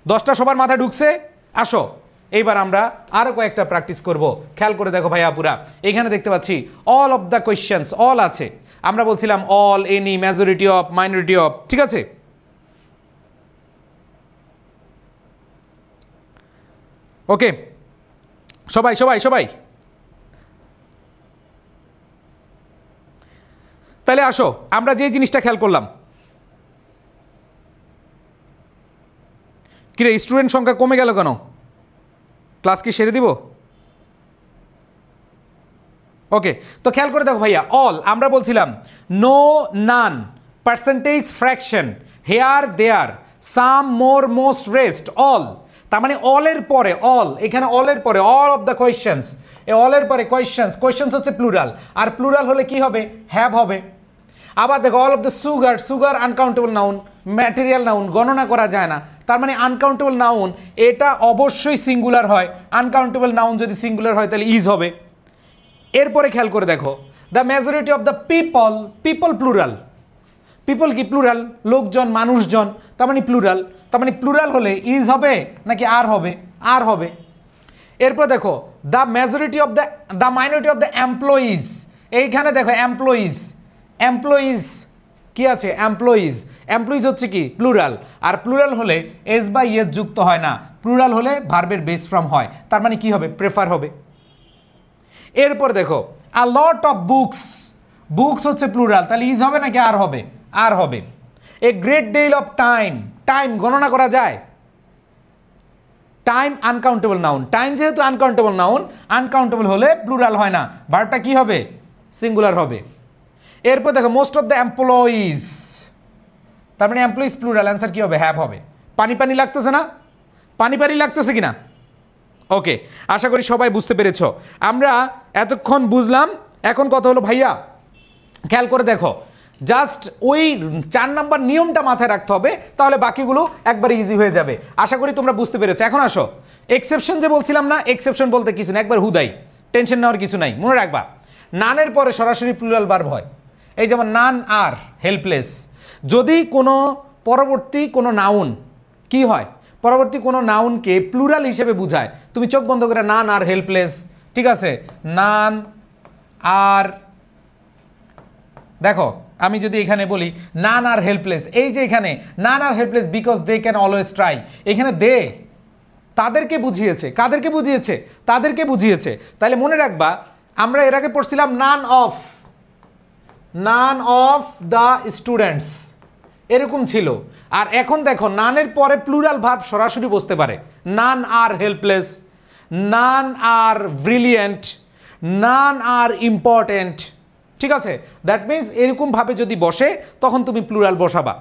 10টা সবার মাথায় ঢুকছে? আসো এইবার আমরা আরো কয়েকটা প্র্যাকটিস করব। খেয়াল করে দেখো ভাই আপুরা, এখানে দেখতে পাচ্ছি all of the questions, all আছে। আমরা বলছিলাম all, any, majority of, minority of, ঠিক আছে? ওকে, সবাই সবাই সবাই তাহলে আসো আমরা যে জিনিসটা খেয়াল করলাম, কিরে স্টুডেন্ট সংখ্যা কমে গেল কেন? ক্লাস কি সেরে দিব? ওকে, তো খেয়াল করে দেখো ভাইয়া, অল আমরা বলছিলাম no, none, percentage, fraction, here, there, some, more, most, rest, all. তার মানে অলের পরে, অল এখানে অলের পরে অল অফ দ্য কোয়েশ্চেন্স, এই অলের পরে কোয়েশ্চেন্স, কোয়েশ্চেন্স হচ্ছে প্লুরাল, আর প্লুরাল হলে কি হবে? হ্যাভ হবে। আবার দেখো all of the sugar, sugar uncountable noun, material noun, গণনা করা যায় না, তার মানে আনকাউন্টেবল নাউন এটা অবশ্যই সিঙ্গুলার হয়, আনকাউন্টেবল নাউন যদি সিঙ্গুলার হয় তাহলে ইজ হবে। এরপরে খেয়াল করে দেখো the majority of the people, people plural, people কি প্লুরাল? লোকজন, মানুষজন, তার মানে প্লুরাল, তার মানে প্লুরাল হলে ইজ হবে নাকি আর হবে? আর হবে। এরপর দেখো the majority of the minority of the employees, এইখানে দেখো এমপ্লয়িজ, এমপ্লয়িজ কি আছে? এমপ্লয়িজ, এমপ্লয়িজ হচ্ছে কি? প্লুরাল, আর প্লুরাল হলে এস বা ইয়ের যুক্ত হয় না, প্লুরাল হলে ভার্বের বেস ফর্ম হয়, তার মানে কি হবে? প্রেফার হবে। এরপর দেখো a lot of books, books হচ্ছে প্লুরাল, তাহলে ইজ হবে নাকি আর হবে? আর হবে। A great deal of time, time গণনা করা যায়, টাইম আনকাউন্টেবল নাউন, টাইম যেহেতু আনকাউন্টেবল নাউন, আনকাউন্টেবল হলে প্লুরাল হয় না, ভার্বটা কি হবে? সিঙ্গুলার হবে। এরপর দেখো মোস্ট অফ দ্য এমপ্লয়িজ, তার মানে এমপ্লয়িজ প্লুরাল, অ্যান্সার কি হবে? হ্যাভ হবে। পানি পানি লাগতেছে না? পানি পানি লাগতেছে কিনা? ওকে, আশা করি সবাই বুঝতে পেরেছো। আমরা এতক্ষণ বুঝলাম, এখন কথা হলো ভাইয়া খেয়াল করে দেখো, জাস্ট ওই 4 নাম্বার নিয়মটা মাথায় রাখতে হবে, তাহলে বাকিগুলো একবার ইজি হয়ে যাবে। আশা করি তোমরা বুঝতে পেরেছো। এখন আসো এক্সেপশন যে বলছিলাম না, এক্সেপশন বলতে কিছু না, একবার হুদাই, টেনশন নেওয়ার কিছু নাই। মনে রাখবা নানের পরে সরাসরি প্লুরাল ভার্ব হয়, এই যেমন নান আর হেল্পলেস। যদি কোনো পরবর্তী কোনো নাউন কি হয়, পরবর্তী কোনো নাউনকে প্লুরাল হিসেবে বুঝায়, তুমি চোখ বন্ধ করে নান আর হেল্পলেস, ঠিক আছে? নান আর, দেখো আমি যদি এখানে বলি নান আর হেল্পলেস, এই যে এখানে none are helpless because they can always try, এখানে দে তাদেরকে বুঝিয়েছে, কাদেরকে বুঝিয়েছে? তাদেরকে বুঝিয়েছে। তাহলে মনে রাখবা আমরা এর আগে পড়ছিলাম none of, none of the students, এরকম ছিল। আর এখন দেখো নানের পরে প্লুরাল ভার্ব সরাসরি বসতে পারে, none are helpless, none are brilliant, none are important. ঠিক আছে, দ্যাট মিনস এরকমভাবে যদি বসে তখন তুমি প্লুরাল বসাবা।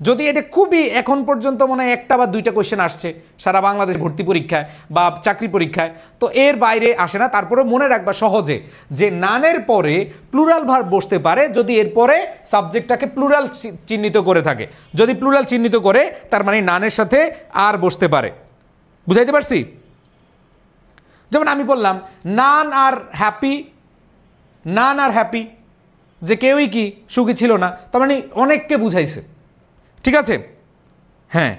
যদি এটা খুবই এখন পর্যন্ত মনে হয় একটা বা দুইটা কোয়েশ্চেন আসছে সারা বাংলাদেশ ভর্তি পরীক্ষায় বা চাকরি পরীক্ষায়, তো এর বাইরে আসে না। তারপরে মনে রাখবা সহজে যে নানের পরে প্লুরাল ভার্ব বসতে পারে যদি এরপরে সাবজেক্টটাকে প্লুরাল চিহ্নিত করে থাকে। যদি প্লুরাল চিহ্নিত করে তার মানে নানের সাথে আর বসতে পারে। বুঝাইতে পারছি? যেমন আমি বললাম নান আর হ্যাপি, নান আর হ্যাপি, যে কেউই কি সুখী ছিল না, তার মানে অনেককে বুঝাইছে। ঠিক আছে, হ্যাঁ।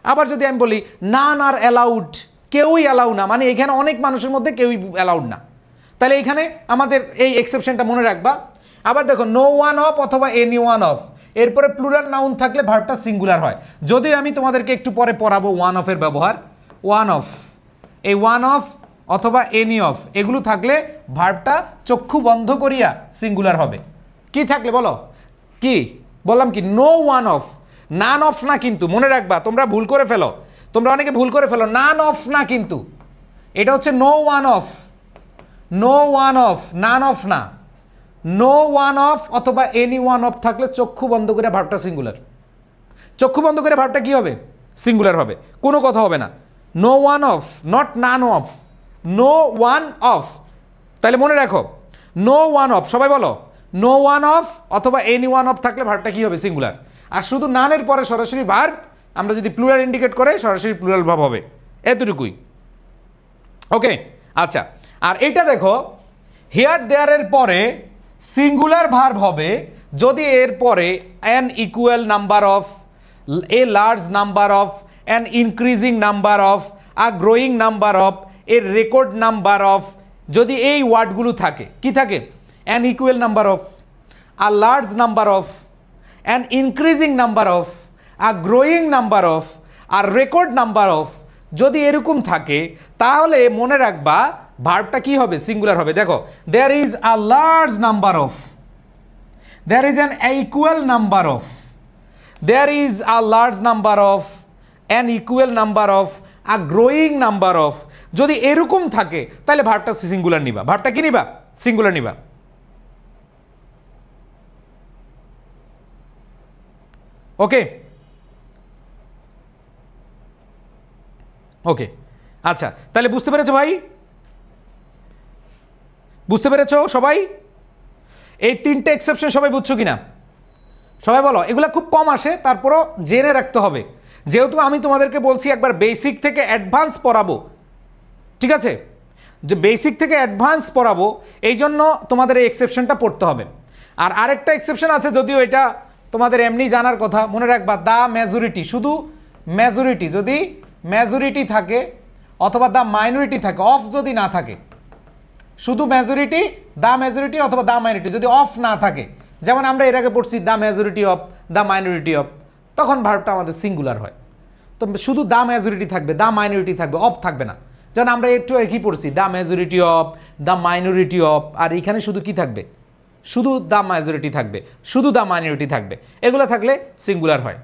আবার যদি আমি বলি নান আর অ্যালাউড, কেউই অ্যালাউ না, মানে এখানে অনেক মানুষের মধ্যে কেউই অ্যালাউড না, তাহলে এখানে আমাদের এই এক্সেপশনটা মনে রাখবা। আবার দেখো নো ওয়ান অফ অথবা এনি ওয়ান অফ, এরপরে প্লুরাল নাউন থাকলে ভার্বটা সিঙ্গুলার হয়। যদিও আমি তোমাদেরকে একটু পরে পড়াবো ওয়ান অফের ব্যবহার। ওয়ান অফ, এই ওয়ান অফ অথবা এনি অফ এগুলো থাকলে ভার্বটা চক্ষু বন্ধ করিয়া সিঙ্গুলার হবে। কি থাকলে বলো? কি বললাম? কি no one of, none of না কিন্তু, মনে রাখবা। তোমরা ভুল করে ফেলো, তোমরা অনেকে ভুল করে ফেলো, নান অফ না কিন্তু, এটা হচ্ছে no one of. No one of, none of না। নো ওয়ান অফ অথবা এনি ওয়ান অফ থাকলে চক্ষু বন্ধ করে ভার্বটা সিঙ্গুলার। চক্ষু বন্ধ করে ভার্বটা কি হবে? সিঙ্গুলার হবে, কোনো কথা হবে না। No one of, not none of, no one of. তাহলে মনে রাখো নো ওয়ান অফ, সবাই বলো নো ওয়ান অফ অথবা এনি ওয়ান অফ থাকলে ভার্বটা কি হবে? সিঙ্গুলার। আর শুধু নানের পরে সরাসরি ভার্ব আমরা যদি প্লুরাল ইন্ডিকেট করে সরাসরি প্লুরাল ভাব হবে, এতটুকুই। ওকে, আচ্ছা। আর এটা দেখো হিয়ার দেয়ারের পরে সিঙ্গুলার ভার্ব হবে যদি এর পরে an equal number of, a large number of, an increasing number of, a growing number of, এর রেকর্ড নাম্বার অফ, যদি এই ওয়ার্ডগুলো থাকে। কি থাকে? An equal number of, a large number of, an increasing number of, a growing number of, আর record number of, যদি এরকম থাকে তাহলে মনে রাখবা ভার্বটা কি হবে? সিঙ্গুলার হবে। দেখো there is a large number of, there is an equal number of, there is a large number of, an equal number of, a growing number of, যদি এরকম থাকে তাহলে ভার্বটা সিঙ্গুলার নিবা। ভার্বটা কি নিবা? সিঙ্গুলার নিবা। ওকে, ওকে, আচ্ছা। তাহলে বুঝতে পেরেছো ভাই? বুঝতে পেরেছো সবাই? এই তিনটে এক্সেপশন সবাই বুঝছো কিনা? সবাই বলো। এগুলো খুব কম আসে, তারপরও জেনে রাখতে হবে, যেহেতু আমি তোমাদেরকে বলছি একবার বেসিক থেকে অ্যাডভান্স পড়াবো। ঠিক আছে, যে বেসিক থেকে অ্যাডভান্স পড়াবো এই জন্য তোমাদের এই এক্সেপশনটা পড়তে হবে। আর আরেকটা এক্সেপশন আছে, যদিও এটা তোমাদের এমনি জানার কথা, মনে রাখবা দ্য মেজরিটি। শুধু মেজরিটি, যদি মেজরিটি থাকে অথবা দ্য মাইনরিটি থাকে, অফ যদি না থাকে, শুধু মেজরিটি, দ্য মেজরিটি অথবা দ্য মাইনরিটি যদি অফ না থাকে, যেমন আমরা এর আগে পড়ছি the majority of, the minority of, তখন ভার্বটা আমাদের সিঙ্গুলার হয়। তো শুধু দ্য মেজরিটি থাকবে, দ্য মাইনরিটি থাকবে, অফ থাকবে না। যেমন আমরা একটু একই পড়ছি the majority of, the minority of, আর এখানে শুধু কি থাকবে? শুধু দ্য মেজরিটি থাকবে, শুধু দ্য মাইনরিটি থাকবে। এগুলো থাকলে সিঙ্গুলার হয়।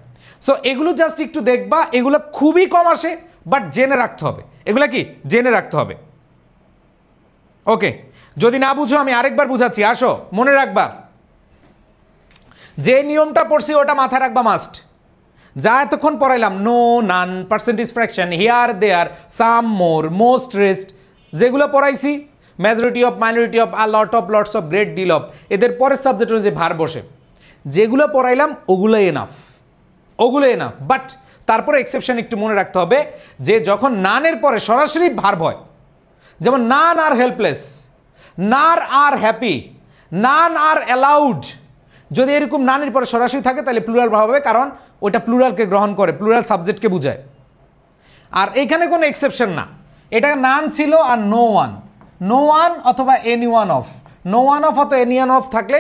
সো এগুলো জাস্ট একটু দেখবা, এগুলো খুবই কম আসে, বাট জেনে রাখতে হবে। এগুলো কি জেনে রাখতে হবে। ওকে, যদি না বুঝো আমি আরেকবার বুঝাচ্ছি, আসো। মনে রাখবা যে নিয়মটা পড়ছি ওটা মাথায় রাখবা মাস্ট। যা এতক্ষণ পড়াইলাম, no, none, percentage fraction, here, there, some, more, most, rest, যেগুলো পড়াইছি, majority of, minority of, a lot of, lots of, great deal of, এদের পরের সাবজেক্ট অনুযায়ী ভার বসে, যেগুলো পড়াইলাম ওগুলো এনাফ, ওগুলো এনাফ। বাট তারপরে এক্সেপশন একটু মনে রাখতে হবে যে যখন নানের পরে সরাসরি ভার্ব হয়, যেমন নান আর হেল্পলেস, নার আর হ্যাপি, নান আর অ্যালাউড, যদি এরকম নানের পরে সরাসরি থাকে তাহলে প্লুরাল ভাব হবে, কারণ ওটা প্লুরালকে গ্রহণ করে, প্লুরাল সাবজেক্টকে বোঝায়। আর এখানে কোনো এক্সেপশন না, এটা নান ছিল আর নো ওয়ান, নো ওয়ান অথবা any one of, no one of অথবা এনি ওয়ান অফ থাকলে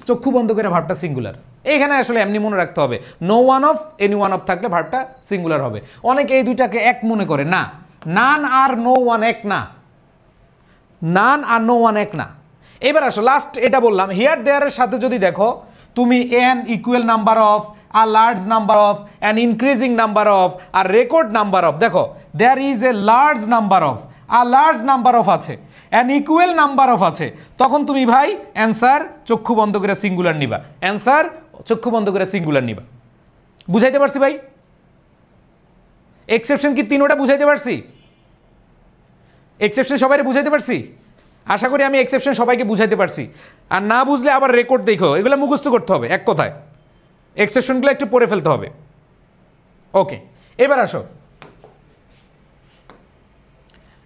চক্ষু বন্ধ করে ভার্বটা সিঙ্গুলার। এইখানে আসলে এমনি মনে রাখতে হবে, no one of, any one of থাকলে ভার্বটা সিঙ্গুলার হবে। অনেকে এই দুইটাকে এক মনে করে, না, নান আর নো ওয়ান এক না, নান আর নো ওয়ান এক না। এবার আসো লাস্ট এটা বললাম, হিয়ার দেয়ারের সাথে যদি দেখো তুমি an equal number of, a large number of, an increasing number of, আর রেকর্ড নাম্বার অফ, দেখো there is a large number of, a large number of আছে, অ্যান ইকুয়াল নাম্বার অফ আছে, তখন তুমি ভাই অ্যান্সার চক্ষু বন্ধ করে সিঙ্গুলার নিবা, অ্যান্সার চক্ষু বন্ধ করে সিঙ্গুলার নিবা। বুঝাইতে পারছি ভাই? এক্সেপশন কি তিনোটা বুঝাইতে পারছি? এক্সেপশন সবাই বুঝাইতে পারছি? আশা করি আমি এক্সেপশন সবাইকে বুঝাইতে পারছি। আর না বুঝলে আবার রেকর্ড দেখো, এগুলো মুখস্থ করতে হবে এক কথায়, এক্সেপশনগুলো একটু পড়ে ফেলতে হবে। ওকে, এবার আসো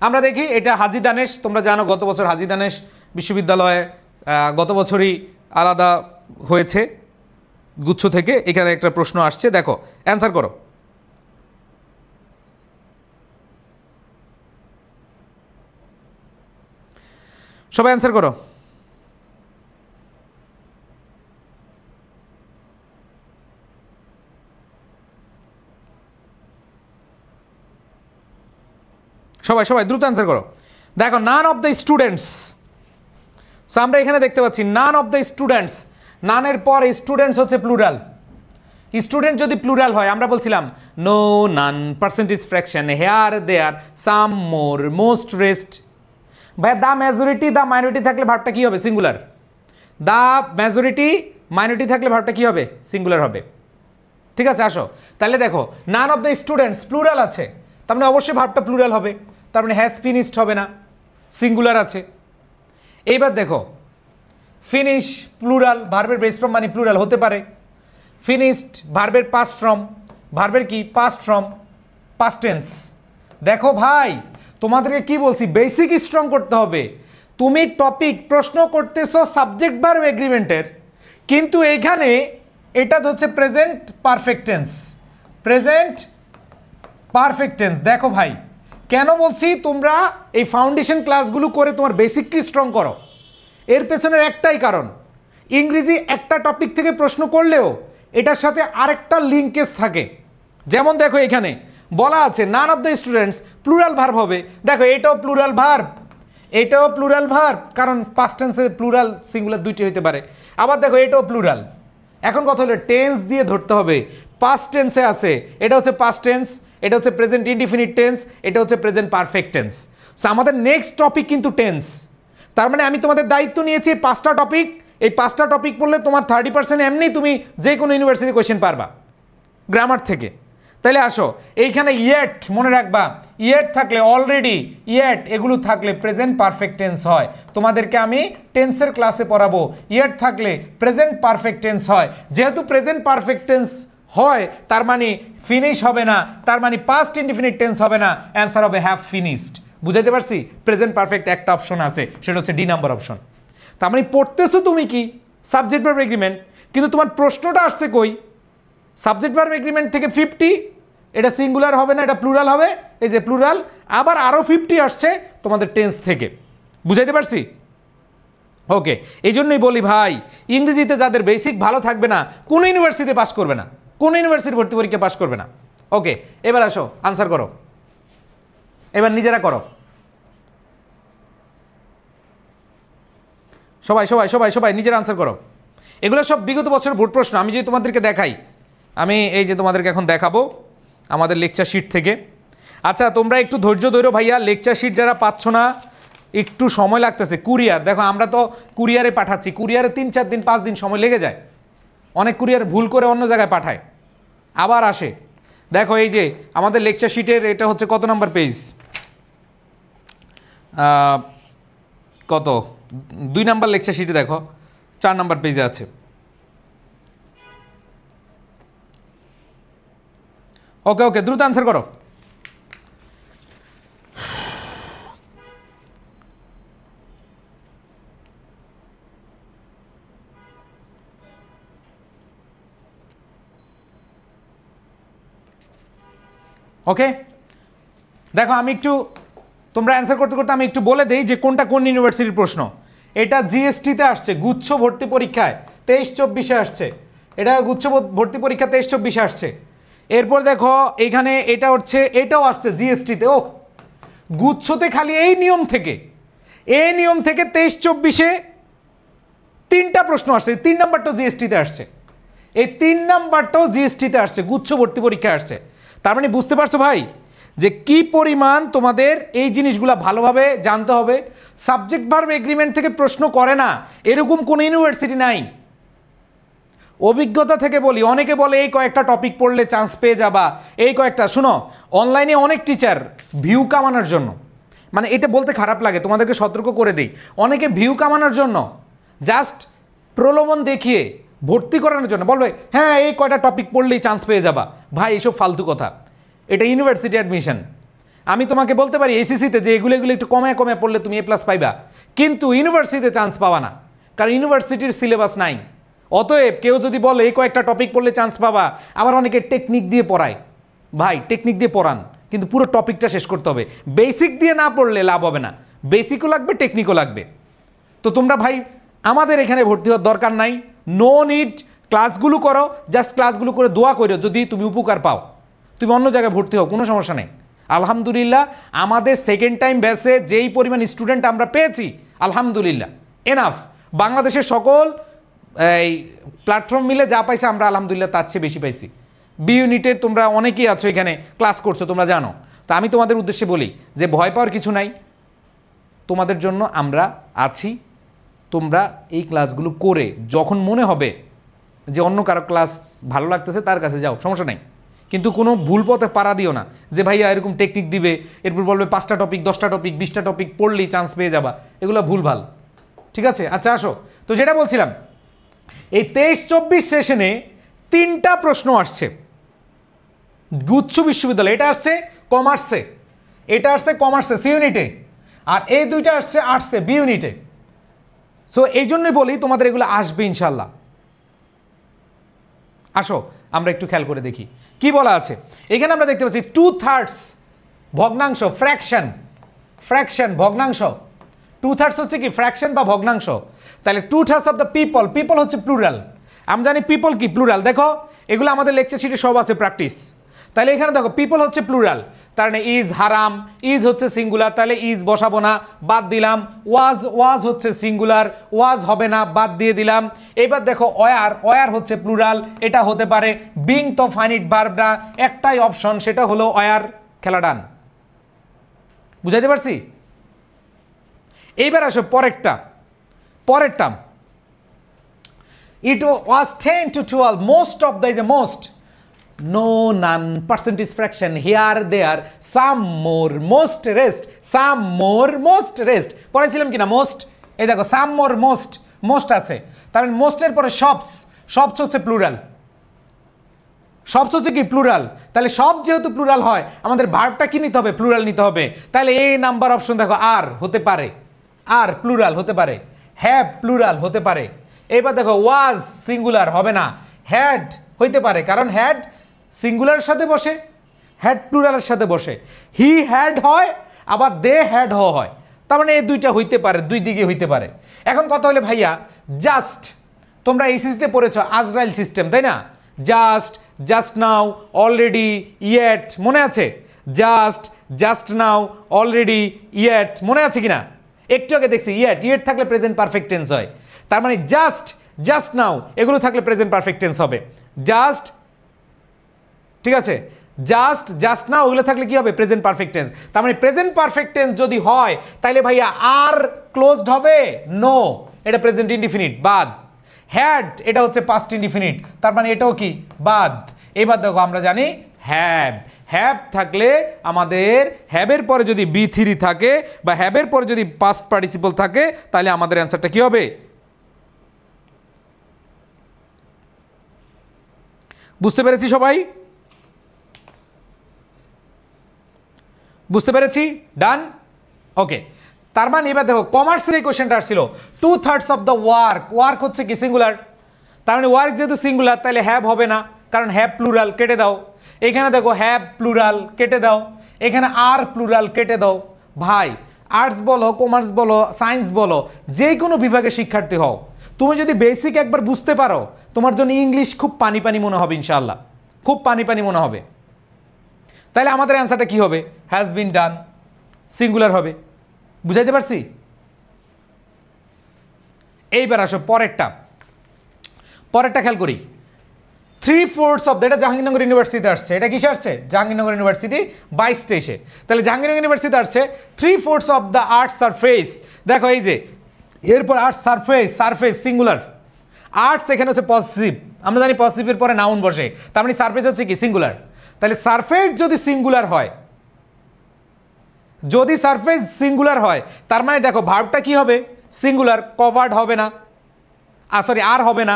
আমরা দেখি এটা হাজী দানেশ। তোমরা জানো গত বছর হাজী দানেশ বিশ্ববিদ্যালয়ে গত বছরই আলাদা হয়েছে গুচ্ছ থেকে। এখানে একটা প্রশ্ন আসছে, দেখো অ্যান্সার করো। সবাই অ্যান্সার করো। সবাই সবাই দ্রুত অ্যান্সার করো। দেখো নান অফ দ্য স্টুডেন্টস, সো আমরা এখানে দেখতে পাচ্ছি নান অফ দ্য স্টুডেন্টস, নানের পর স্টুডেন্টস হচ্ছে প্লুরাল। স্টুডেন্ট যদি প্লুরাল হয় আমরা বলছিলাম no none percentage fraction here there some more most rest. ভাই দ্য মেজরিটি দ্য মাইনরিটি থাকলে ভার্বটা কি হবে? সিঙ্গুলার। দ্য মেজরিটি মাইনরিটি থাকলে ভার্বটা কি হবে? সিঙ্গুলার হবে। ঠিক আছে, আসো তাহলে দেখো নান অফ দ্য স্টুডেন্টস প্লুরাল আছে, তার মানে অবশ্যই ভার্বটা প্লুরাল হবে, তার মানে হ্যাজ ফিনিশড হবে না, সিঙ্গুলার আছে। এইবার দেখো ফিনিশ প্লুরাল, ভার্বের বেস ফর্ম মানে প্লুরাল হতে পারে। ফিনিশড ভার্বের পাস্ট ফর্ম, ভার্বের কি? Past form, past tense. দেখো ভাই তোমাদেরকে কি বলছি, বেসিক স্ট্রং করতে হবে। তুমি টপিক প্রশ্ন করতেছো সাবজেক্ট ভার্ব এগ্রিমেন্টের, কিন্তু এইখানে এটা হচ্ছে present perfect tense, present perfect tense. দেখো ভাই কেন বলছি তোমরা এই ফাউন্ডেশন ক্লাসগুলো করে তোমার বেসিককে স্ট্রং করো, এর পেছনের একটাই কারণ, ইংরেজি একটা টপিক থেকে প্রশ্ন করলেও এটার সাথে আরেকটা লিঙ্কেজ থাকে। যেমন দেখো এখানে বলা আছে নান of the students plural verb হবে, দেখো এটাও প্লুরাল ভার্ব, এটাও প্লুরাল ভার্ব, কারণ পাস্ট টেন্সে প্লুরাল সিঙ্গুলার দুইটি হতে পারে। আবার দেখো এটাও প্লুরাল। এখন কথা হলো টেন্স দিয়ে ধরতে হবে, পাস্ট টেন্সে আছে, এটা হচ্ছে পাস্ট টেন্স, এটা হচ্ছে প্রেজেন্ট ইনডিফিনিট টেন্স, এটা হচ্ছে প্রেজেন্ট পারফেক্ট টেন্স। সো আমাদের নেক্সট টপিক কিন্তু টেন্স। তার মানে আমি তোমাদের দায়িত্ব নিয়েছি 5টা টপিক, এই 5টা টপিক পড়লে তোমার 30% এমনি তুমি যে কোনো ইউনিভার্সিটি কোয়েশ্চেন পারবা গ্রামার থেকে। তাহলে আসো এইখানে ইয়েট মনে রাখবা, ইয়েট থাকলে অলরেডি, ইয়েট এগুলো থাকলে প্রেজেন্ট পারফেক্ট টেন্স হয়। তোমাদেরকে আমি টেন্সের ক্লাসে পড়াবো, ইয়েট থাকলে প্রেজেন্ট পারফেক্ট টেন্স হয়। যেহেতু প্রেজেন্ট পারফেক্ট টেন্স হয় তার মানে ফিনিশ হবে না, তার মানে পাস্ট ইনডিফিনিট টেন্স হবে না, অ্যান্সার হবে হ্যাভ ফিনিশড। বুঝাইতে পারছি? প্রেজেন্ট পারফেক্ট একটা অপশন আছে, সেটা হচ্ছে ডি নাম্বার অপশন। তার মানে পড়তেছো তুমি কি সাবজেক্ট ভার্ব এগ্রিমেন্ট, কিন্তু তোমার প্রশ্নটা আসছে কই? সাবজেক্ট ভার্ব এগ্রিমেন্ট থেকে 50, এটা সিঙ্গুলার হবে না, এটা প্লুরাল হবে, এই যে প্লুরাল। আবার আরও 50 আসছে তোমাদের টেন্স থেকে। বুঝাইতে পারছি? ওকে, এই জন্যই বলি ভাই ইংরেজিতে যাদের বেসিক ভালো থাকবে না কোনো ইউনিভার্সিটি পাস করবে না, কোনো ইউনিভার্সিটি ভর্তি পরীক্ষা পাস করবে না। ওকে, এবার আসো আনসার করো, এবার নিজেরা করো। সবাই সবাই সবাই সবাই নিজের আনসার করো। এগুলো সব বিগত বছরের বোর্ড প্রশ্ন, আমি যদি তোমাদেরকে দেখাই, আমি এই যে তোমাদেরকে এখন দেখাবো আমাদের লেকচার শিট থেকে। আচ্ছা তোমরা একটু ধৈর্য ধরো ভাইয়া, লেকচার শিট যারা পাচ্ছ না একটু সময় লাগতেছে। কুরিয়ার দেখো আমরা তো কুরিয়ারে পাঠাচ্ছি, কুরিয়ারে 3-4 দিন 5 দিন সময় লেগে যায়, অনেক কুরিয়ার ভুল করে অন্য জায়গায় পাঠায় আবার আসে। দেখো এই যে আমাদের লেকচার শিটের এটা হচ্ছে কত নাম্বার পেজ, কত 2 নাম্বার লেকচার শিটে দেখো 4 নাম্বার পেজে আছে। ওকে ওকে দ্রুত আনসার করো। ওকে দেখো আমি একটু, তোমরা অ্যান্সার করতে করতে আমি একটু বলে দেই যে কোনটা কোন ইউনিভার্সিটির প্রশ্ন। এটা জিএসটিতে আসছে, গুচ্ছ ভর্তি পরীক্ষায় 23-24-এ আসছে, এটা গুচ্ছ ভর্তি পরীক্ষা 23-24-এ আসছে। এরপর দেখো এইখানে এটা হচ্ছে, এটাও আসছে জিএসটিতে। ও গুচ্ছতে খালি এই নিয়ম থেকে 23-24-এ 3টা প্রশ্ন আসছে, 3 নাম্বারটাও জিএসটিতে আসছে, এই 3 নাম্বারটাও জিএসটিতে আসছে, গুচ্ছ ভর্তি পরীক্ষায় আসছে। তার মানে বুঝতে পারছো ভাই যে কি পরিমাণ তোমাদের এই জিনিসগুলো ভালোভাবে জানতে হবে। সাবজেক্ট ভার্ব এগ্রিমেন্ট থেকে প্রশ্ন করে না এরকম কোনো ইউনিভার্সিটি নাই। অভিজ্ঞতা থেকে বলি, অনেকে বলে এই কয়েকটা টপিক পড়লে চান্স পেয়ে যাবা, এই কয়েকটা। শুনো, অনলাইনে অনেক টিচার ভিউ কামানোর জন্য, মানে এটা বলতে খারাপ লাগে, তোমাদেরকে সতর্ক করে দিই, অনেকে ভিউ কামানোর জন্য জাস্ট প্রলোভন দেখিয়ে ভর্তি করানোর জন্য বলবে হ্যাঁ এই কয়টা টপিক পড়লেই চান্স পেয়ে যাবা। ভাই এসব ফালতু কথা, এটা ইউনিভার্সিটি অ্যাডমিশন। আমি তোমাকে বলতে পারি এসিসিতে যে এগুলো একটু কমে কমে পড়লে তুমি এ প্লাস পাইবা, কিন্তু ইউনিভার্সিটিতে চান্স পাবা না, কারণ ইউনিভার্সিটির সিলেবাস নাই। অতএব কেউ যদি বলে এই কয়েকটা টপিক পড়লে চান্স পাবা, আবার অনেকে টেকনিক দিয়ে পড়ায়। ভাই টেকনিক দিয়ে পড়ান, কিন্তু পুরো টপিকটা শেষ করতে হবে। বেসিক দিয়ে না পড়লে লাভ হবে না, বেসিকও লাগবে টেকনিকও লাগবে। তো তোমরা ভাই আমাদের এখানে ভর্তি হওয়ার দরকার নাই, নো নিড। ক্লাসগুলো করো, জাস্ট ক্লাসগুলো করে দোয়া করো, যদি তুমি উপকার পাও তুমি অন্য জায়গায় ভর্তি হও, কোনো সমস্যা নেই। আলহামদুলিল্লাহ আমাদের সেকেন্ড টাইম ব্যাচে যেই পরিমাণ স্টুডেন্ট আমরা পেয়েছি আলহামদুলিল্লাহ এনাফ। বাংলাদেশের সকল এই প্ল্যাটফর্ম মিলে যা পাইছে আমরা আলহামদুলিল্লাহ তার চেয়ে বেশি পাইছি। বি ইউনিটের তোমরা অনেকেই আছো এখানে ক্লাস করছো, তোমরা জানো। তা আমি তোমাদের উদ্দেশ্যে বলি যে ভয় পাওয়ার কিছু নাই, তোমাদের জন্য আমরা আছি। তোমরা এই ক্লাসগুলো করে যখন মনে হবে যে অন্য কারো ক্লাস ভালো লাগতেছে তার কাছে যাও, সমস্যা নেই, কিন্তু কোনো ভুল পথে পাড়া দিও না যে ভাইয়া এরকম টেকনিক দিবে, এরপর বলবে 5টা টপিক 10টা টপিক 20টা টপিক পড়লেই চান্স পেয়ে যাবা, এগুলো ভুলভাল। ঠিক আছে, আচ্ছা আসো। তো যেটা বলছিলাম, এই 23-24 সেশনে 3টা প্রশ্ন আসছে গুচ্ছ বিশ্ববিদ্যালয়। এটা আসছে কমার্সে, এটা আসছে কমার্সে সি ইউনিটে, আর এই দুইটা আসছে আর্টসে বি ইউনিটে। সো এই জন্যই বলি তোমাদের এগুলো আসবে ইনশাল্লাহ। আসো আমরা একটু খেয়াল করে দেখি কি বলা আছে। এখানে আমরা দেখতে পাচ্ছি 2/3 ভগ্নাংশ, ফ্র্যাকশন। ফ্র্যাকশন ভগ্নাংশ, 2/3 হচ্ছে কি ফ্র্যাকশন বা ভগ্নাংশ। তাহলে 2/3 অফ দ্য পিপল, পিপল হচ্ছে প্লুরাল। আমি জানি পিপল কি প্লুরাল, দেখো এগুলো আমাদের লেকচার শিটে সব আছে প্র্যাকটিস। তাহলে এখানে দেখো পিপল হচ্ছে প্লুরাল, তার মানে ইজ হারাম, ইজ হচ্ছে সিঙ্গুলার, তাহলে ইজ বসাবো না, বাদ দিলাম। ওয়াজ, ওয়াজ হচ্ছে সিঙ্গুলার, ওয়াজ হবে না, বাদ দিয়ে দিলাম। এবার দেখো ওয়ার, ওয়ার হচ্ছে প্লুরাল, এটা হতে পারে। বিং তো ফাইনিট ভার্ব না, একটাই অপশন, সেটা হলো ওয়ার। খেলা ডান, বুঝাইতে পারছি? এইবার আসো পরেরটা, পরেরটা it was 10 to 12, most of the is a most, no none, percentage fraction, here there, some more, most rest, some more, most rest। পড়াইছিলাম কিনা most? এই দেখো some more most, most আছে, তার মানে most এর পরে সবস, সবস হচ্ছে প্লুরাল, সবস হচ্ছে কি প্লুরাল। তাহলে সব যেহেতু প্লুরাল হয় আমাদের ভার্বটা কি নিতে হবে? প্লুরাল নিতে হবে। তাহলে এই নাম্বার অপশন দেখো, আর হতে পারে, আর প্লুরাল হতে পারে, হ্যাভ প্লুরাল হতে পারে। এবার দেখো ওয়াজ সিঙ্গুলার হবে না, হ্যাড হইতে পারে, কারণ হ্যাড সিঙ্গুলারের সাথে বসে, হ্যাড প্লুরালের সাথে বসে। হি হ্যাড হয়, আবার দে হ্যাড হয়, তার মানে এই দুইটা হইতে পারে, দুই দিকে হইতে পারে। এখন কথা হলে ভাইয়া জাস্ট, তোমরা এসিসিতে পড়েছ আজরাইল সিস্টেম, তাই না? Just, just now, already, yet, মনে আছে? Just, just now, already, yet, মনে আছে কিনা? একটু আগে দেখছি ইয়েট, ইয়েট থাকলে প্রেজেন্ট পারফেক্ট টেন্স হয়। তার মানে জাস্ট, জাস্ট নাও এগুলো থাকলে প্রেজেন্ট পারফেক্ট টেন্স হবে। জাস্ট, ঠিক আছে, জাস্ট, জাস্ট নাও ওগুলো থাকলে কি হবে? Present perfect tense. তার মানে প্রেজেন্ট পারফেক্ট টেন্স যদি হয় তাহলে ভাইয়া আর ক্লোজড হবে? নো, এটা প্রেজেন্ট ইনডিফিনিট, বাদ। হ্যাড এটা হচ্ছে পাস্ট ইনডিফিনিট, তার মানে এটাও কি বাদ। এবার দেখো আমরা জানি হ্যাভ, হ্যাভ থাকলে আমাদের হ্যাভের পরে যদি B3 থাকে বা হ্যাভের পরে যদি পাস্ট পার্টিসিপল থাকে তাহলে আমাদের অ্যান্সারটা কি হবে? বুঝতে পেরেছি সবাই? বুঝতে পেরেছি? ডান, ওকে। তার মানে এবার দেখো কমার্সের এই কোশ্চেনটা আসছিল 2/3 অফ দ্য ওয়ার্ক, ওয়ার্ক হচ্ছে কি সিঙ্গুলার, তার মানে ওয়ার্ক যেহেতু সিঙ্গুলার তাহলে হ্যাভ হবে না, কারণ হ্যাভ প্লুরাল, কেটে দাও। এখানে দেখো হ্যাভ প্লুরাল, কেটে দাও। এখানে আর প্লুরাল, কেটে দাও। ভাই আর্টস বলো, কমার্স বলো, সায়েন্স বলো, যে কোনো বিভাগের শিক্ষার্থী হও, তুমি যদি বেসিক একবার বুঝতে পারো তোমার জন্য ইংলিশ খুব পানি পানি মনে হবে ইনশাআল্লাহ, খুব পানি পানি মনে হবে। তাহলে আমাদের অ্যান্সারটা কি হবে? হ্যাজ বিন ডান, সিঙ্গুলার হবে। বুঝাইতে পারছি? এইবার আসো পরেরটা, পরেরটা খেয়াল করি। 3/4 অফ দ্য, এটা জাহাঙ্গীরনগর ইউনিভার্সিটিতে আসছে, এটা কিসে আসছে? জাহাঙ্গীরনগর ইউনিভার্সিটি 22-23-এ। তাহলে জাহাঙ্গীরনগর ইউনিভার্সিটিতে আসছে 3/4 অফ দ্য আর্থ সারফেস। দেখো এই যে এরপর earth surface, surface singular, arts এখানে হচ্ছে পজিটিভ, আমরা জানি পজিটিভের পরে নাউন বসে, তার মানে সারফেস হচ্ছে কি? সিঙ্গুলার। তাহলে সারফেস যদি সিঙ্গুলার হয়, যদি সারফেস সিঙ্গুলার হয় তার মানে দেখো ভার্বটা কি হবে? সিঙ্গুলার, কভার্ড হবে না, সরি আর হবে না।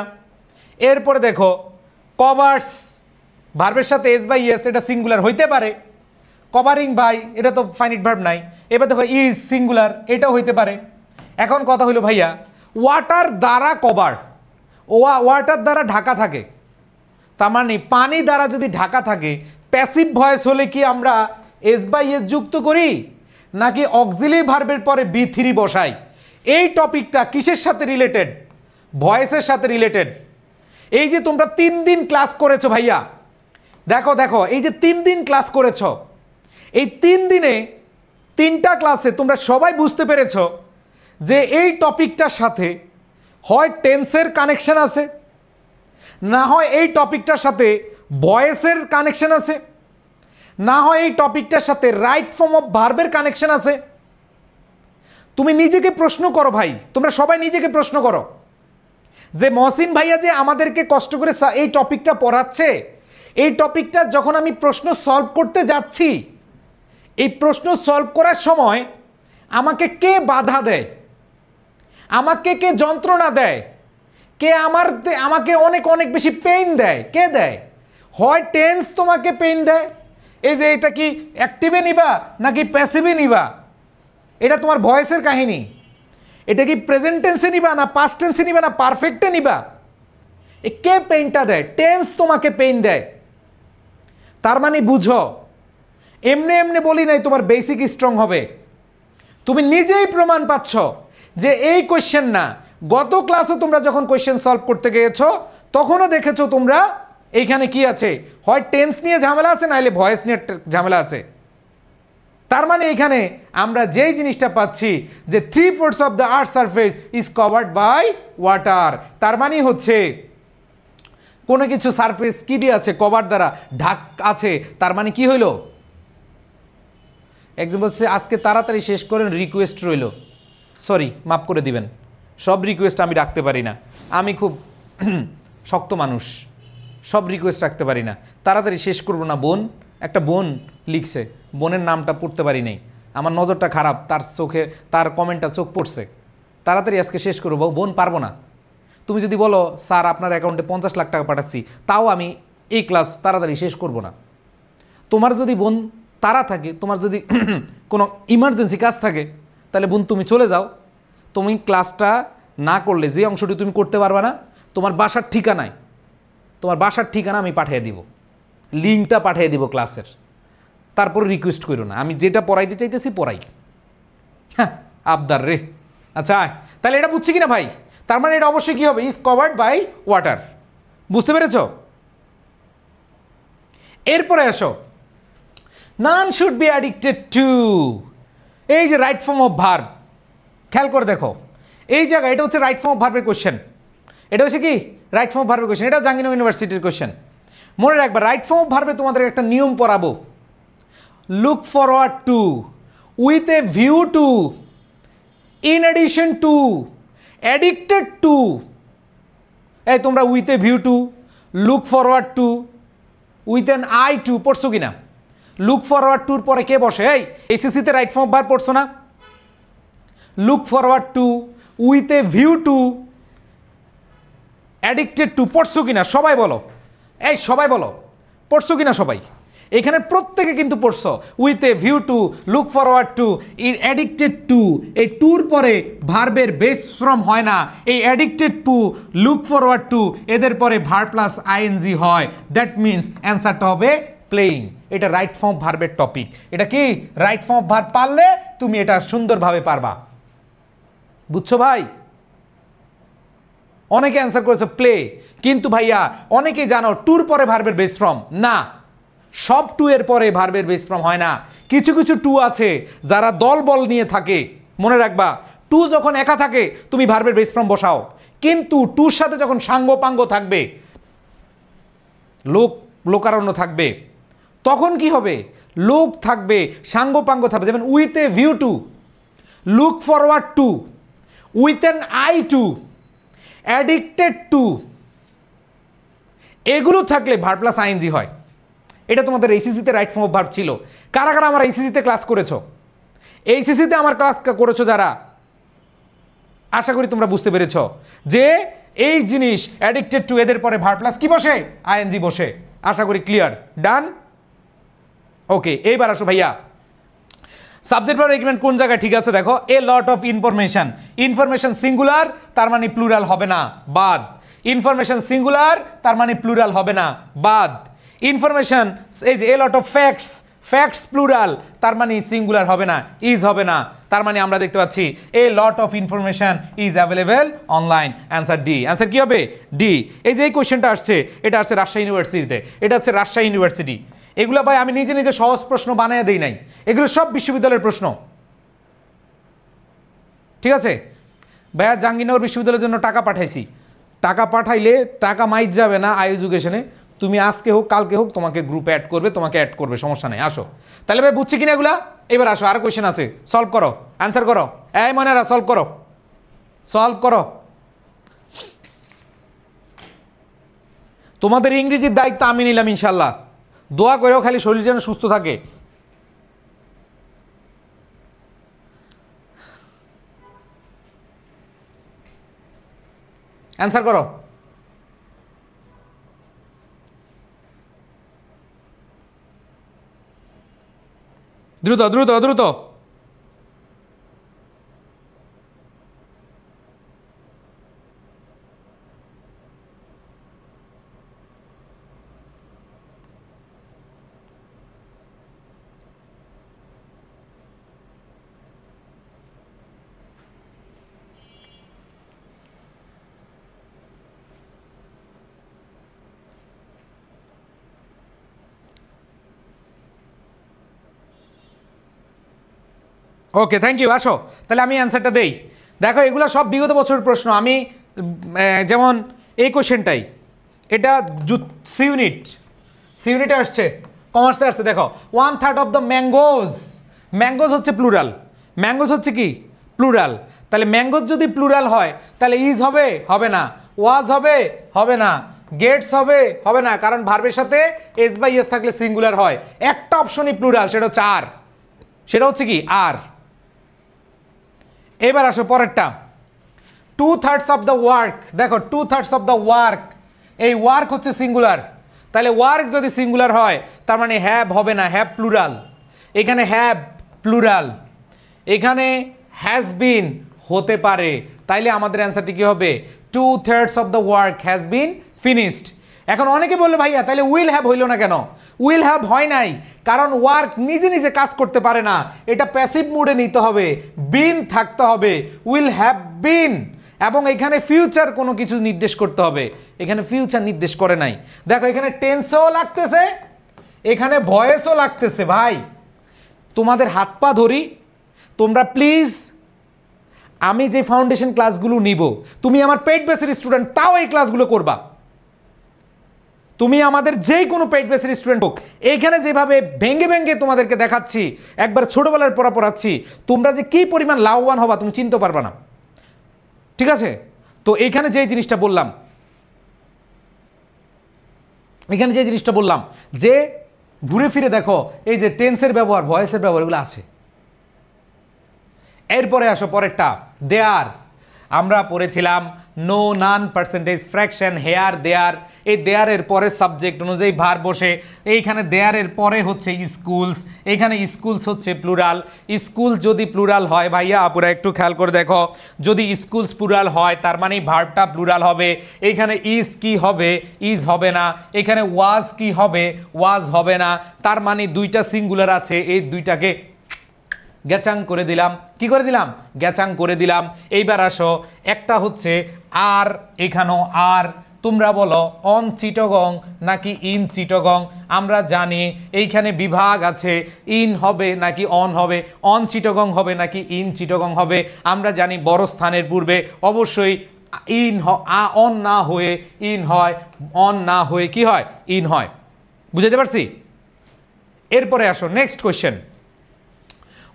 এরপরে দেখো কভার্স, ভার্বের সাথে এস বাই এস, এটা সিঙ্গুলার হইতে পারে। কভারিং বাই, এটা তো ফাইনিট ভার্ব নাই। এবার দেখো ইজ সিঙ্গুলার, এটাও হইতে পারে। এখন কথা হইলো ভাইয়া, ওয়াটার দ্বারা কভার, ওয়াটার দ্বারা ঢাকা থাকে, তার মানে পানি দ্বারা যদি ঢাকা থাকে, প্যাসিভ ভয়েস হলে কি আমরা এস বাই এস যুক্ত করি নাকি অক্সিলারি ভার্বের পরে B3 বসাই? এই টপিকটা কিসের সাথে রিলেটেড? ভয়েসের সাথে রিলেটেড। এই যে তোমরা 3 দিন ক্লাস করেছো ভাইয়া, দেখো দেখো এই যে 3 দিন ক্লাস করেছো, এই 3 দিনে 3টা ক্লাসে তোমরা সবাই বুঝতে পেরেছো যে এই টপিকটার সাথে হয় টেন্সের কানেকশন আছে, না হয় এই টপিকটার সাথে ভয়েসের কানেকশন আছে, না হয় এই টপিকটার সাথে রাইট ফর্ম অফ ভার্বের কানেকশন আছে। তুমি নিজেকে প্রশ্ন করো ভাই, তোমরা সবাই নিজেকে প্রশ্ন করো যে মহসিন ভাইয়া যে আমাদেরকে কষ্ট করে এই টপিকটা পড়াচ্ছে, এই টপিকটা যখন আমি প্রশ্ন সলভ করতে যাচ্ছি, এই প্রশ্ন সলভ করার সময় আমাকে কে বাধা দেয়, আমাকে কে যন্ত্রণা দেয়, কে আমাকে অনেক অনেক বেশি পেইন দেয়? কে দেয়? হয় টেন্স তোমাকে পেইন দেয়, এই যে এটা কি অ্যাক্টিভে নিবা নাকি প্যাসিভে নিবা, এটা তোমার ভয়েসের কাহিনী। এটা কি প্রেজেন্ট টেন্সে নিবা না পাস্ট টেন্সে নিবা না পারফেক্টে নিবা? কে পেইনটা দেয়? টেন্স তোমাকে পেইন দেয়। তার মানে বুঝো, এমনি এমনি বলি নাই তোমার বেসিক স্ট্রং হবে। তুমি নিজেই প্রমাণ পাচ্ছ যে এই কোয়েশ্চেন না, গত ক্লাসে তোমরা যখন কোয়েশ্চেন সলভ করতে গিয়েছো তখনও দেখেছো তোমরা এইখানে কি আছে, হয় টেন্স নিয়ে ঝামেলা আছে নাহলে ভয়েস নিয়ে ঝামেলা আছে। তার মানে এখানে আমরা যেই জিনিসটা পাচ্ছি যে 3/4 of the earth surface is covered by water, তার মানে হচ্ছে কোনো কিছু সারফেস কি দিয়ে আছে? কভার দ্বারা ঢাক আছে। তার মানে কি হইল? একজন বলছে আজকে তাড়াতাড়ি শেষ করেন, রিকোয়েস্ট রইল। সরি, মাফ করে দিবেন, সব রিকোয়েস্ট আমি রাখতে পারি না, আমি খুব শক্ত মানুষ, সব রিকোয়েস্ট রাখতে পারি না। তাড়াতাড়ি শেষ করব না। বোন, একটা বোন লিখছে, বোনের নামটা পড়তে পারি নাই, আমার নজরটা খারাপ, তার চোখে তার কমেন্টটা চোখ পড়ছে, তাড়াতাড়ি আজকে শেষ করবো। বোন পারবো না। তুমি যদি বলো স্যার আপনার অ্যাকাউন্টে 50 লাখ টাকা পাঠাচ্ছি, তাও আমি এই ক্লাস তাড়াতাড়ি শেষ করব না। তোমার যদি বোন তারা থাকে, তোমার যদি কোনো ইমার্জেন্সি কাজ থাকে, তাহলে বোন তুমি চলে যাও। তুমি ক্লাসটা না করলে যে অংশটি তুমি করতে পারবে না, তোমার বাসার ঠিকানায়, তোমার বাসার ঠিকানা আমি পাঠিয়ে দিব, লিঙ্কটা পাঠিয়ে দিব ক্লাসের। তারপর রিকোয়েস্ট করো না, আমি যেটা পড়াইতে চাইতেছি পড়াই। হ্যাঁ, আবদার রে। আচ্ছা, তাহলে এটা বুঝছি কিনা ভাই? তার মানে এটা অবশ্যই কি হবে? Is covered by water. বুঝতে পেরেছ? এরপরে আসো, none should be addicted to. এই যে রাইট ফর্ম অফ ভার্ব, খেয়াল করে দেখো এই জায়গায়, এটা হচ্ছে রাইট ফর্ম অফ ভার্বের কোশ্চেন। এটা হচ্ছে কি রাইট ফর্ম অফ ভার্বের কোশ্চেন, এটা জাহাঙ্গীরনগর ইউনিভার্সিটির কোশ্চেন। মনে রাখবা, রাইট ফর্ম অফ ভার্বে তোমাদের একটা নিয়ম পড়াবো। Look forward to, with a view to, in addition to, addicted to. এই তোমরা with a view to, look forward to, with an eye to পড়ছো কিনা? লুক ফরওয়ার্ড টুর পরে কে বসে? এই এসএসসিতে রাইট ফর্ম অফ ভার্ব পড়ছো না? Look forward to, with a view two, addicted two পড়ছো কিনা? সবাই বলো, এই সবাই বলো, পড়ছো কিনা সবাই? এখানে প্রত্যেকে কিন্তু পড়ছো। With a view to, look forward two, addicted to. এই টুর পরে ভার্বের বেস ফর্ম হয় না। এই addicted to, look forward two, এদের পরে ভার্ব প্লাস আইএনজি হয়। দ্যাট মিনস অ্যান্সারটা হবে প্লেইং। এটা রাইট ফর্ম ভার্বের টপিক। এটা কি রাইট ফর্ম ভার্ব পারলে তুমি এটা সুন্দরভাবে পারবা। বুঝছো ভাই? অনেকে অ্যান্সার করেছে প্লে, কিন্তু ভাইয়া অনেকেই জানো টুর পরে ভার্বের বেস ফর্ম না, সব টু এর পরে ভার্বের বেস ফর্ম হয় না। কিছু কিছু টু আছে যারা দল বল নিয়ে থাকে। মনে রাখবা, টু যখন একা থাকে তুমি ভার্বের বেস ফর্ম বসাও, কিন্তু টুর সাথে যখন সাঙ্গ পাঙ্গ থাকবে, লোকারণ্য থাকবে, তখন কি হবে? লোক থাকবে, সাঙ্গপাঙ্গ থাকবে, যেমন with a view to, look forward to, with an eye to, addicted to, এগুলো থাকলে ভার্ব প্লাস আইএনজি হয়। এটা তোমাদের এইসিসিতে রাইট ফর্ম অফ ভার্ব ছিল। কারা কারা আমার এইসিসিতে ক্লাস করেছো? এইসিসিতে আমার ক্লাস করেছো যারা, আশা করি তোমরা বুঝতে পেরেছ যে এই জিনিস অ্যাডিক্টেড টু, এদের পরে ভার্ব প্লাস কি বসে? আইএনজি বসে। আশা করি ক্লিয়ার, ডান। ওকে, এইবার আসো ভাইয়া, সাবজেক্ট ভার্ব এগ্রিমেন্ট কোন জায়গায় ঠিক আছে দেখো। A lot of information, information singular তার মানে প্লুরাল হবে না, বাদ। ইনফরমেশন সিঙ্গুলার তার মানে প্লুরাল হবে না, বাদ। ইনফরমেশন, এই যে a lot of facts, facts plural তার মানে সিঙ্গুলার হবে না, ইজ হবে না। তার মানে আমরা দেখতে পাচ্ছি a lot of information is available online. Answer D. Answer কি হবে? ডি। এই যে এই কোয়েশ্চেনটা আসছে, এটা আসছে রাজশাহী ইউনিভার্সিটিতে, এটা হচ্ছে রাজশাহী ইউনিভার্সিটি। এগুলো ভাই আমি নিজে নিজে সহজ প্রশ্ন বানায় দেই নাই, এগুলো সব বিশ্ববিদ্যালয়ের প্রশ্ন, ঠিক আছে ভাইয়া। জাহাঙ্গীরনগর বিশ্ববিদ্যালয়ের জন্য টাকা পাঠাইছি, টাকা পাঠাইলে টাকা মাইজ যাবে না আই এডুকেশনে, তুমি আজকে হোক কালকে হোক তোমাকে গ্রুপে অ্যাড করবে, তোমাকে অ্যাড করবে, সমস্যা নেই, আসো। তাহলে ভাই বুঝছি কিনা এগুলা? এবার আসো, আরো কোয়েশ্চেন আছে, সলভ করো, অ্যান্সার করো। এই মনেরা সলভ করো, সলভ করো। তোমাদের ইংরেজির দায়িত্ব আমি নিলাম ইনশাল্লাহ, দোয়া করেও খালি শরীর যেন সুস্থ থাকে। অ্যান্সার করো। দ্রুত দ্রুত দ্রুত। ওকে, থ্যাংক ইউ। আসো তাহলে আমি অ্যান্সারটা দেই। দেখো এগুলো সব বিগত বছরের প্রশ্ন। আমি যেমন এই কোশ্চেনটাই, এটা সি ইউনিটে আসছে, কমার্সে আসছে। দেখো 1/3 অফ দ্য ম্যাঙ্গোজ, ম্যাঙ্গোজ হচ্ছে প্লুরাল, ম্যাঙ্গোজ হচ্ছে কি? প্লুরাল। তাহলে ম্যাঙ্গোজ যদি প্লুরাল হয় তাহলে ইজ হবে? হবে না। ওয়াজ হবে? হবে না। গেটস হবে? হবে না, কারণ ভার্বের সাথে এস বাই এস থাকলে সিঙ্গুলার হয়। একটা অপশনই প্লুরাল, সেটা হচ্ছে আর, সেটা হচ্ছে কি? আর। এবার আসো পরেরটা, 2/3 অফ দ্য ওয়ার্ক। দেখো 2/3 অফ দ্য ওয়ার্ক, এই ওয়ার্ক হচ্ছে সিঙ্গুলার, তাহলে ওয়ার্ক যদি সিঙ্গুলার হয় তার মানে হ্যাভ হবে না, হ্যাভ প্লুরাল। এখানে হ্যাভ প্লুরাল, এখানে হ্যাজ বিন হতে পারে, তাইলে আমাদের অ্যান্সারটি কি হবে? 2/3 of the work has been finished. এখন অনেকে বললো ভাইয়া তাহলে উইল হ্যাভ হইল না কেন? উইল হ্যাভ হয় নাই, কারণ ওয়ার্ক নিজে নিজে কাজ করতে পারে না, এটা প্যাসিভ মুডে নিতে হবে, বিন থাকতে হবে, উইল হ্যাভ বিন, এবং এখানে ফিউচার কোনো কিছু নির্দেশ করতে হবে, এখানে ফিউচার নির্দেশ করে নাই। দেখো এখানে টেন্সও লাগতেছে, এখানে ভয়েসও লাগতেছে। ভাই তোমাদের হাত পা ধরি, তোমরা প্লিজ, আমি যে ফাউন্ডেশন ক্লাসগুলো নিব, তুমি আমার পেইড বেসের স্টুডেন্ট, তাও এই ক্লাসগুলো করবা। তুমি আমাদের যেই কোনো পেইড বেসের স্টুডেন্ট হোক, এইখানে যেভাবে ভেঙ্গে ভেঙ্গে তোমাদেরকে দেখাচ্ছি, একবার ছোটবেলার পড়া পড়াচ্ছি, তোমরা যে কি পরিমাণ লাভবান হবা তুমি চিনতে পারবা না, ঠিক আছে? তো এইখানে যে জিনিসটা বললাম, এখানে যে জিনিসটা বললাম যে ঘুরে ফিরে দেখো এই যে টেন্সের ব্যবহার, ভয়েসের ব্যবহার, এগুলো আছে। এরপরে আসো পরেরটা, দেয়ার। আমরা পড়েছিলাম no, none, percentage, fraction, here, দেয়ার। এই দেয়ারের পরে সাবজেক্ট অনুযায়ী ভার বসে, এইখানে দেয়ারের পরে হচ্ছে স্কুলস, এখানে স্কুলস হচ্ছে প্লুরাল। স্কুল যদি প্লুরাল হয় ভাইয়া আপুরা একটু খেয়াল করে দেখো, যদি স্কুলস প্লুরাল হয় তার মানে ভার্বটা প্লুরাল হবে। এইখানে ইজ কি হবে? ইজ হবে না। এখানে ওয়াজ কি হবে? ওয়াজ হবে না। তার মানে দুইটা সিঙ্গুলার আছে, এই দুইটাকে গ্যাচাং করে দিলাম। কি করে দিলাম? গ্যাচাং করে দিলাম। এইবার আসো, একটা হচ্ছে আর, এখানেও আর। তোমরা বলো অন চিটগং নাকি ইন চিটগং? আমরা জানি এইখানে বিভাগ আছে, ইন হবে নাকি অন হবে, অন চিটগং হবে নাকি ইন চিটগং হবে। আমরা জানি বড় স্থানের পূর্বে অবশ্যই অন না হয়ে ইন হয়, অন না হয়ে কি হয়, ইন হয়। বুঝাতে পারছি? এরপরে আসো next question.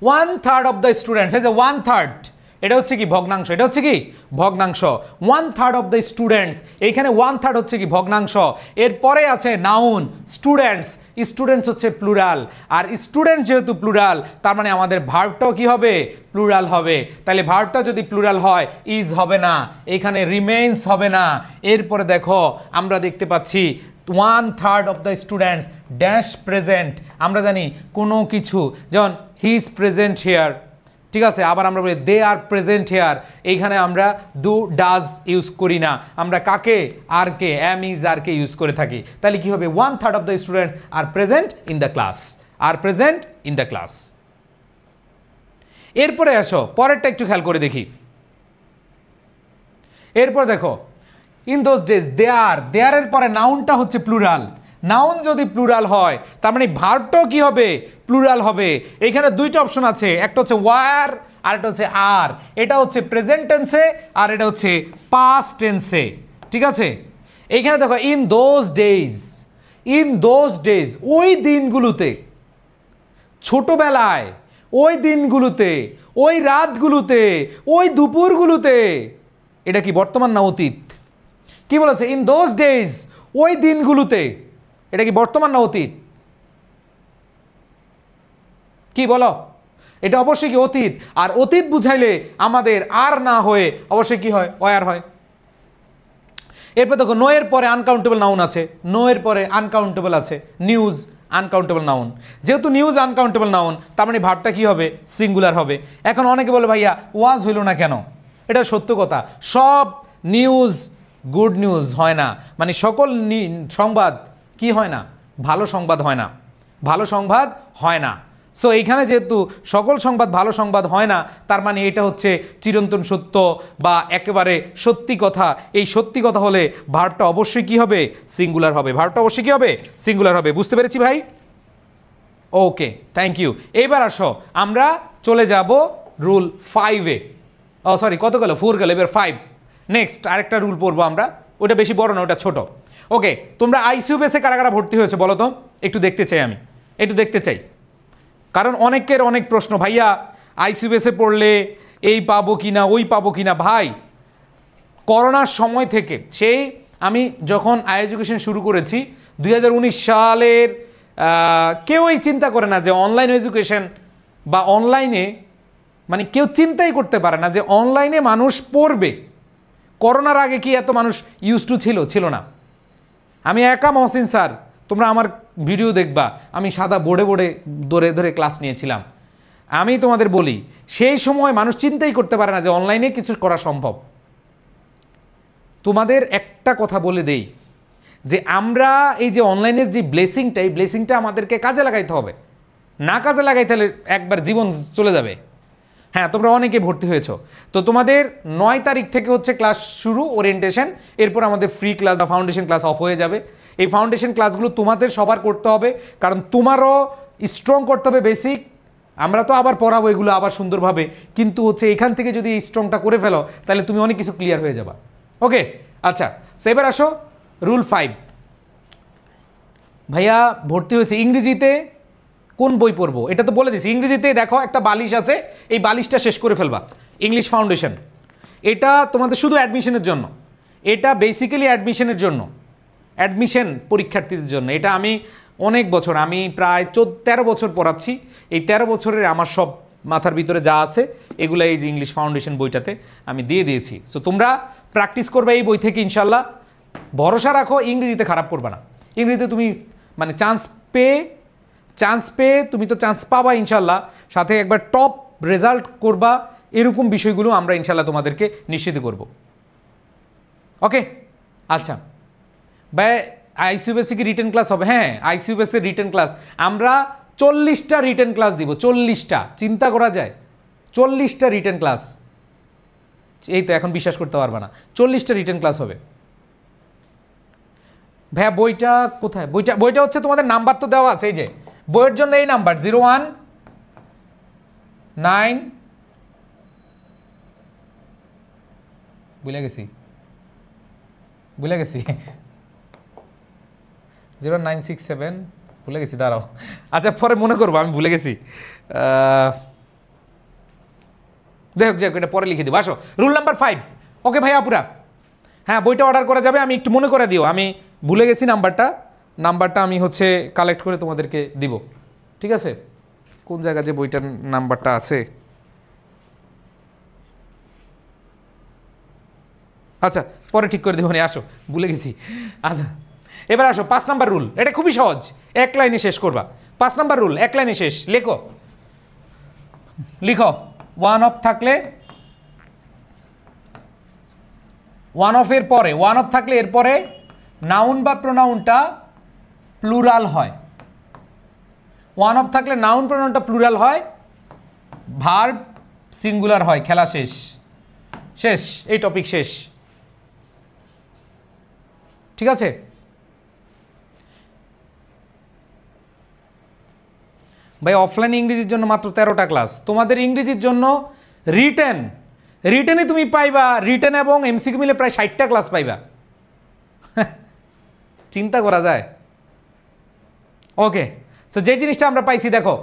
1/3 of the students, এই যে 1/3 এটা হচ্ছে কি ভগ্নাংশ, এটা হচ্ছে কি ভগ্নাংশ। 1/3 অফ দ্য স্টুডেন্টস, এইখানে 1/3 হচ্ছে কি ভগ্নাংশ। এরপরে আছে নাউন স্টুডেন্টস, স্টুডেন্টস হচ্ছে প্লুরাল, আর স্টুডেন্ট যেহেতু প্লুরাল তার মানে আমাদের ভার্বটাও কি হবে, প্লুরাল হবে। তাহলে ভার্বটা যদি প্লুরাল হয় ইজ হবে না, এখানে রিমেইনস হবে না। এরপরে দেখো আমরা দেখতে পাচ্ছি 1/3 of the students dash present, আমরা জানি কোনো কিছু যেমন হি ইজ প্রেজেন্ট হিয়ার, ঠিক আছে। আবার আমরা বলি দে আর প্রেজেন্ট হিয়ার, এইখানে আমরা ডু ডাজ ইউজ করি না, আমরা কাকে, আর কে, এম ইজ আর কে ইউজ করে থাকি। তাহলে কি হবে 1/3 of the students are present in the class, are present in the class. এরপরে আসো পরেরটা একটু খেয়াল করে দেখি। এরপর দেখো ইন দোজ ডেজ দেয়ারের পরে নাউনটা হচ্ছে প্লুরাল। নাউন যদি প্লুরাল হয় তার মানে ভার্বটাও কি হবে, প্লুরাল হবে। এখানে দুইটা অপশন আছে, একটা হচ্ছে ওয়ার আর একটা হচ্ছে আর। এটা হচ্ছে প্রেজেন্ট টেন্সে আর এটা হচ্ছে পাস্ট টেন্সে, ঠিক আছে। এইখানে দেখো in those days, in those days ওই দিনগুলোতে, ছোটবেলায়, ওই দিনগুলোতে, ওই রাতগুলোতে, ওই দুপুরগুলোতে, এটা কি বর্তমান না অতীত? কি বলেছে ইন দোজ ডেজ ওই দিনগুলোতে, এটা কি বর্তমান না অতীত? কি বলো? এটা অবশ্যই কি অতীত। আর অতীত বুঝাইলে আমাদের আর না হয়ে অবশ্যই কি হয়, ওয়ার হয়। এরপর দেখো নো এর পরে আনকাউন্টেবল নাউন আছে, নো এর পরে আনকাউন্টেবল আছে, নিউজ আনকাউন্টেবল নাউন। যেহেতু নিউজ আনকাউন্টেবল নাউন তার মানে ভার্বটা কি হবে, সিঙ্গুলার হবে। এখন অনেকে বলে ভাইয়া ওয়াজ হইল না কেন? এটা সত্য কথা, সব নিউজ গুড নিউজ হয় না, মানে সকল সংবাদ কি হয় না, ভালো সংবাদ হয় না, ভালো সংবাদ হয় না। সো এইখানে যেহেতু সকল সংবাদ ভালো সংবাদ হয় না তার মানে এটা হচ্ছে চিরন্তন সত্য বা একেবারে সত্যি কথা। এই সত্যি কথা হলে ভার্বটা অবশ্যই কি হবে, সিঙ্গুলার হবে। ভার্বটা অবশ্যই কি হবে, সিঙ্গুলার হবে। বুঝতে পেরেছি ভাই? ওকে, থ্যাংক ইউ। এবার আসো আমরা চলে যাব রুল 5-এ। ও সরি, কত গেল, 4 গেল, এবার 5। নেক্সট আরেকটা রুল পড়বো আমরা, ওটা বেশি বড় না, ওটা ছোট। ওকে, তোমরা আইসিইউ বেসে কারা কারা ভর্তি হয়েছে বলো তো, একটু দেখতে চাই, আমি একটু দেখতে চাই। কারণ অনেকের অনেক প্রশ্ন, ভাইয়া আইসিইউ বেসে পড়লে এই পাবো কিনা, ওই পাবো কিনা। ভাই করোনার সময় থেকে, সেই আমি যখন এডুকেশন শুরু করেছি 2019 সালের, কেউই চিন্তা করে না যে অনলাইন এডুকেশন বা অনলাইনে, মানে কেউ চিন্তাই করতে পারে না যে অনলাইনে মানুষ পড়বে। করোনার আগে কি এত মানুষ ইউজ টু ছিল? ছিল না। আমি একা মহসিন স্যার, তোমরা আমার ভিডিও দেখবা, আমি সাদা বোর্ডে বোর্ডে ধরে ধরে ক্লাস নিয়েছিলাম। আমি তোমাদের বলি সেই সময় মানুষ চিন্তাই করতে পারে না যে অনলাইনে কিছু করা সম্ভব। তোমাদের একটা কথা বলে দেই যে আমরা এই যে অনলাইনের যে ব্লেসিংটা, এই ব্লেসিংটা আমাদেরকে কাজে লাগাইতে হবে। না কাজে লাগাইতে হলে একবার জীবন চলে যাবে। হ্যাঁ, তোমরা অনেকে ভর্তি হয়েছো, তো তোমাদের 9 তারিখ থেকে হচ্ছে ক্লাস শুরু, ওরিয়েন্টেশন। এরপর আমাদের ফ্রি ক্লাস বা ফাউন্ডেশন ক্লাস অফ হয়ে যাবে। এই ফাউন্ডেশন ক্লাসগুলো তোমাদের সবার করতে হবে, কারণ তোমারও স্ট্রং করতে হবে বেসিক। আমরা তো আবার পড়াবো এগুলো আবার সুন্দরভাবে, কিন্তু হচ্ছে এখান থেকে যদি এই স্ট্রংটা করে ফেলো তাহলে তুমি অনেক কিছু ক্লিয়ার হয়ে যাবা। ওকে, আচ্ছা, সো এবার আসো রুল 5। ভাইয়া ভর্তি হয়েছে ইংরেজিতে, কোন বই পড়বো এটা তো বলে দিছি। ইংরেজিতে দেখো একটা বালিশ আছে, এই বালিশটা শেষ করে ফেলবা, ইংলিশ ফাউন্ডেশন। এটা তোমাদের শুধু অ্যাডমিশনের জন্য, এটা বেসিক্যালি অ্যাডমিশনের জন্য, অ্যাডমিশন পরীক্ষার্থীদের জন্য। এটা আমি অনেক বছর, আমি প্রায় 13 বছর পড়াচ্ছি। এই 13 বছরের আমার সব মাথার ভিতরে যা আছে এগুলো এই যে ইংলিশ ফাউন্ডেশন বইটাতে আমি দিয়ে দিয়েছি। সো তোমরা প্র্যাকটিস করবে এই বই থেকে ইনশাল্লাহ। ভরসা রাখো, ইংরেজিতে খারাপ করবে না। ইংরেজিতে তুমি মানে চান্স পেয়ে তুমি তো চান্স পাবা ইনশাল্লাহ, সাথে একবার টপ রেজাল্ট করবা, এরকম বিষয়গুলো আমরা ইনশাল্লাহ তোমাদেরকে নিশ্চিত করব। ওকে, আচ্ছা ভাই আইসিইউএসসি কি রিটেন ক্লাস হবে? হ্যাঁ, আইসিইউএসসি রিটেন ক্লাস আমরা 40টা রিটেন ক্লাস দিব। 40টা, চিন্তা করা যায়? 40টা রিটেন ক্লাস, এই তো এখন বিশ্বাস করতে পারবে না, 40টা রিটেন ক্লাস হবে। ভাইয়া বইটা কোথায়? বইটা হচ্ছে তোমাদের নাম্বার তো দেওয়া আছে, এই যে বইয়ের জন্য এই নাম্বার 01-9 ভুলে গেছি ভুলে গেছি 0967 ভুলে গেছি, দাঁড়াও। আচ্ছা পরে মনে করবো, আমি ভুলে গেছি। দেখো যাক, এটা পরে লিখে দিব। আসো রুল নাম্বার 5। ওকে ভাইয়া আপুরা, হ্যাঁ বইটা অর্ডার করা যাবে। আমি একটু মনে করে দিও, আমি ভুলে গেছি নাম্বারটা আমি হচ্ছে কালেক্ট করে তোমাদেরকে দিব, ঠিক আছে? কোন জায়গায় যে বইটার নাম্বারটা আছে, আচ্ছা পরে ঠিক করে দেবো। আসো ভুলে গেছি। আচ্ছা এবার আসো 5 নাম্বার রুল। এটা খুবই সহজ, এক লাইনে শেষ করবা। 5 নাম্বার রুল এক লাইনে শেষ। লিখো ওয়ান অফ থাকলে, ওয়ান অফ এর পরে, ওয়ান অফ থাকলে এরপরে নাউন বা প্রোনাউনটা প্লুরাল হয়। ওয়ান অফ থাকলে নাউন প্রোনাউনটা প্লুরাল হয়, ভার্ব সিঙ্গুলার হয়। খেলা শেষ, শেষ, এই টপিক শেষ, ঠিক আছে? ভাই অফলাইন ইংরেজির জন্য মাত্র 13টা ক্লাস। তোমাদের ইংরেজির জন্য রিটেনে তুমি পাইবা, রিটেন এবং এমসিকিউ মিলে প্রায় 60টা ক্লাস পাইবা। চিন্তা করা যায়? ওকে, সো যে জিনিসটা আমরা পাইছি দেখো,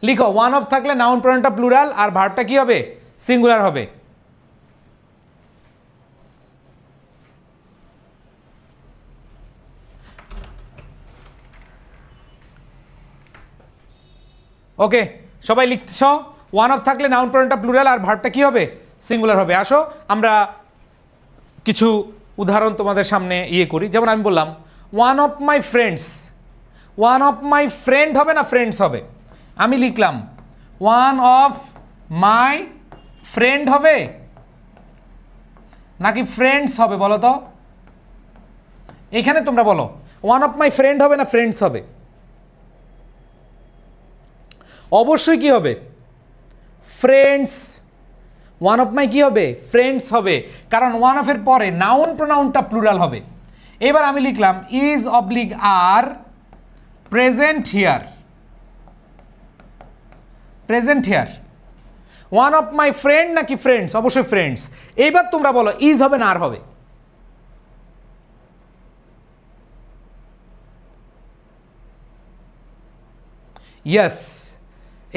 লিখো ওয়ান অফ থাকলে নাউন প্রোনাউনটা প্লুরাল আর ভার্বটা কি হবে? সিঙ্গুলার হবে। ওকে সবাই লিখছ, ওয়ান অফ থাকলে নাউন প্রোনাউনটা প্লুরাল আর ভার্বটা কি হবে? সিঙ্গুলার হবে। আসো আমরা কিছু উদাহরণ তোমাদের সামনে করি। যেমন আমি বললাম one of my friends, one of my friend হবে না ফ্রেন্ডস হবে? আমি লিখলাম ওয়ান অফ মাই ফ্রেন্ড হবে নাকি ফ্রেন্ডস হবে বলো তো? এখানে তোমরা বলো ওয়ান অফ মাই ফ্রেন্ড হবে না ফ্রেন্ডস হবে? অবশ্যই কি হবে? ফ্রেন্ডস। ওয়ান অফ মাই কি হবে? ফ্রেন্ডস হবে, কারণ ওয়ান অফ এর পরে নাউন প্রোনাউনটা প্লুরাল হবে। এবার আমি লিখলাম is oblique are present here, present here. One of my friend নাকি ফ্রেন্ডস? অবশ্যই ফ্রেন্ডস। এইবার তোমরা বলো ইজ হবে না আর হবে? ইয়েস,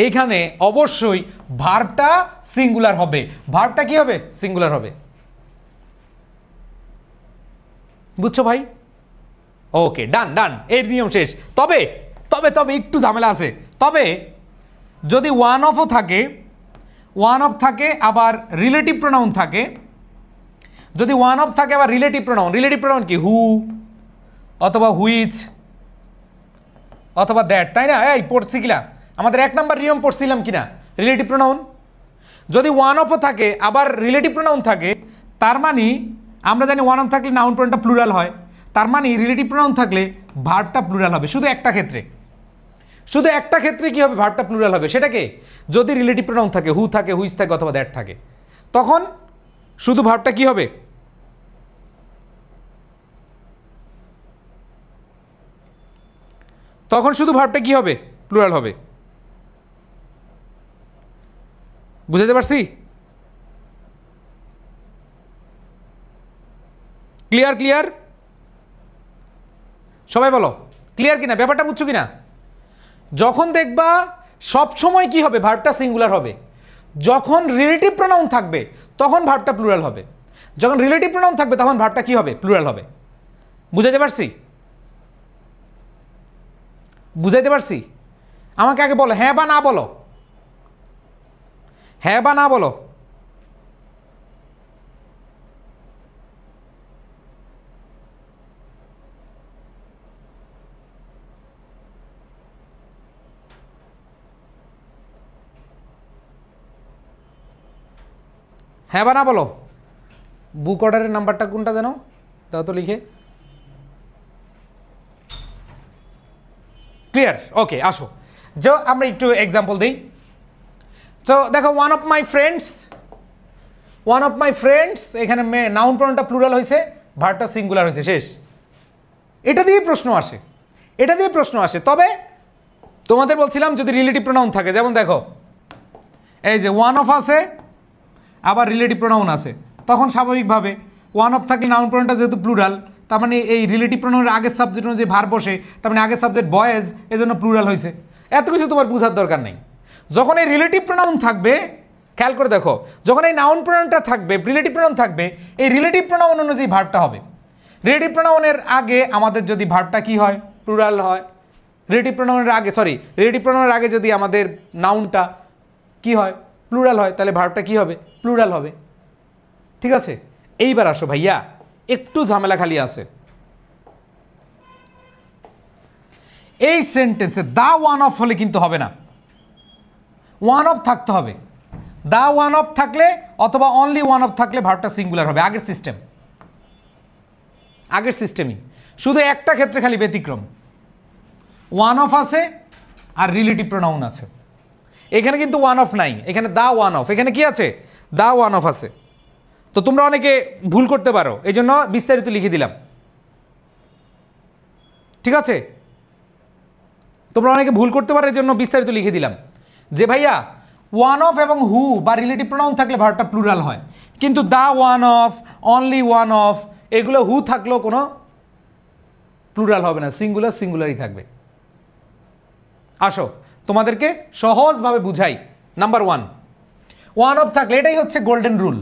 এইখানে অবশ্যই ভার্বটা সিঙ্গুলার হবে। ভার্বটা কি হবে? সিঙ্গুলার হবে। বুঝছো ভাই? ওকে ডান ডান, এর নিয়ম শেষ। তবে তবে তবে একটু ঝামেলা আছে। তবে যদি ওয়ান অফও থাকে, ওয়ান অফ থাকে আবার রিলেটিভ প্রোনাউন থাকে, যদি ওয়ান অফ থাকে আবার রিলেটিভ প্রোনাউন কি? হু অথবা হুইচ অথবা দ্যাট, তাই না? এই পড়ছি কিনা? আমাদের 1 নাম্বার নিয়ম পড়ছিলাম কিনা? Relative pronoun. যদি ওয়ান অফও থাকে আবার রিলেটিভ প্রোনাউন থাকে, তার মানে আমরা জানি ওয়ান অফ থাকলে নাউন প্রোনাউনটা প্লুরাল হয়, তার মানে রিলেটিভ প্রোনাউন থাকলে ভার্বটা প্লুরাল হবে। শুধু একটা ক্ষেত্রে, শুধু একটা ক্ষেত্রে কি হবে? ভার্বটা প্লুরাল হবে। সেটাকে যদি রিলেটিভ প্রোনাউন থাকে, হু থাকে, হুইচ থাকে অথবা দ্যাট থাকে, তখন শুধু ভার্বটা কি হবে? তখন শুধু ভার্বটা কি হবে? প্লুরাল হবে। বুঝাতে পারছি? Clear clear? সবাই বলো ক্লিয়ার কিনা, ব্যাপারটা বুঝছো কিনা? যখন দেখবা সবসময় কি হবে? ভার্বটা সিঙ্গুলার হবে। যখন রিলেটিভ প্রোনাউন থাকবে তখন ভার্বটা প্লুরাল হবে। যখন রিলেটিভ প্রোনাউন থাকবে তখন ভার্বটা কি হবে? প্লুরাল হবে। বুঝাতে পারছি? বুঝাইতে পারছি? আমাকে আগে বলো হ্যাঁ বা না বলো, হ্যাঁ বা না বলো। হ্যাঁ বা না বলো। বুক অর্ডারের নাম্বারটা কোনটা জানো? দাও তো লিখে। ক্লিয়ার? ওকে আসো যে আমরা একটু এক্সাম্পল দিই। তো দেখো one of my friends, one of my friends, এখানে নাউন প্রোনাউনটা প্লুরাল হয়েছে, ভার্বটা সিঙ্গুলার হয়েছে, শেষ। এটা দিয়ে প্রশ্ন আসে, এটা দিয়ে প্রশ্ন আসে। তবে তোমাদের বলছিলাম যদি রিলেটিভ প্রোনাউন থাকে, যেমন দেখো এই যে ওয়ান অফ আছে আবার রিলেটিভ প্রোনাউন আছে, তখন স্বাভাবিকভাবে ওয়ান অফ থাকলে নাউন প্রোনাউনটা যেহেতু প্লুরাল, তার মানে এই রিলেটিভ প্রোনাউনের আগের সাবজেক্ট অনুযায়ী ভার বসে, তার মানে আগের সাবজেক্ট বয়েজ, এজন্য প্লুরাল হয়েছে। এত কিছু তোমার বোঝার দরকার নেই। যখন এই রিলেটিভ প্রোনাউন থাকবে, খেয়াল করে দেখো, যখন এই নাউন প্রোনাউনটা থাকবে, রিলেটিভ প্রোনাউন থাকবে, এই রিলেটিভ প্রোনাউন অনুযায়ী ভার্বটা হবে। রিলেটিভ প্রোনাউনের আগে আমাদের যদি ভার্বটা কি হয়, প্লুরাল হয়। রিলেটিভ প্রোনাউনের আগে, সরি, রিলেটিভ প্রোনাউনের আগে যদি আমাদের নাউনটা কি হয়, প্লুরাল হয়, তাহলে ভার্বটা কি হবে, প্লুরাল হবে। ঠিক আছে, এইবার আসো ভাইয়া, একটু ঝামেলা খালি আছে। এই সেন্টেন্সে দা ওয়ান অফ হলে কিন্তু হবে না, ওয়ান অফ থাকতে হবে। দা ওয়ান অফ থাকলে অথবা অনলি ওয়ান অফ থাকলে ভার্বটা সিঙ্গুলার হবে। আগের সিস্টেম, আগের সিস্টেমই, শুধু একটা ক্ষেত্রে খালি ব্যতিক্রম, ওয়ান অফ আছে আর রিলেটিভ প্রোনাউন আছে। এখানে কিন্তু ওয়ান অফ নাই, এখানে দা ওয়ান অফ। এখানে কি আছে, দা ওয়ান অফ আছে। তো তোমরা অনেকে ভুল করতে পারো, এই জন্য বিস্তারিত লিখে দিলাম। ঠিক আছে, তোমরা অনেকে ভুল করতে পারো, এই জন্য বিস্তারিত লিখে দিলাম যে ভাইয়া ওয়ান অফ এবং হু বা রিলেটিভ প্রোনাউন থাকলে ভার্বটা প্লুরাল হয়, কিন্তু the one of, only one of, এগুলো হু থাকলেও কোনো প্লুরাল হবে না, সিঙ্গুলার সিঙ্গুলারই থাকবে। আসো তোমাদেরকে সহজভাবে বুঝাই। নাম্বার ওয়ান, ওয়ান অফ থাকলে, এটাই হচ্ছে গোল্ডেন রুল,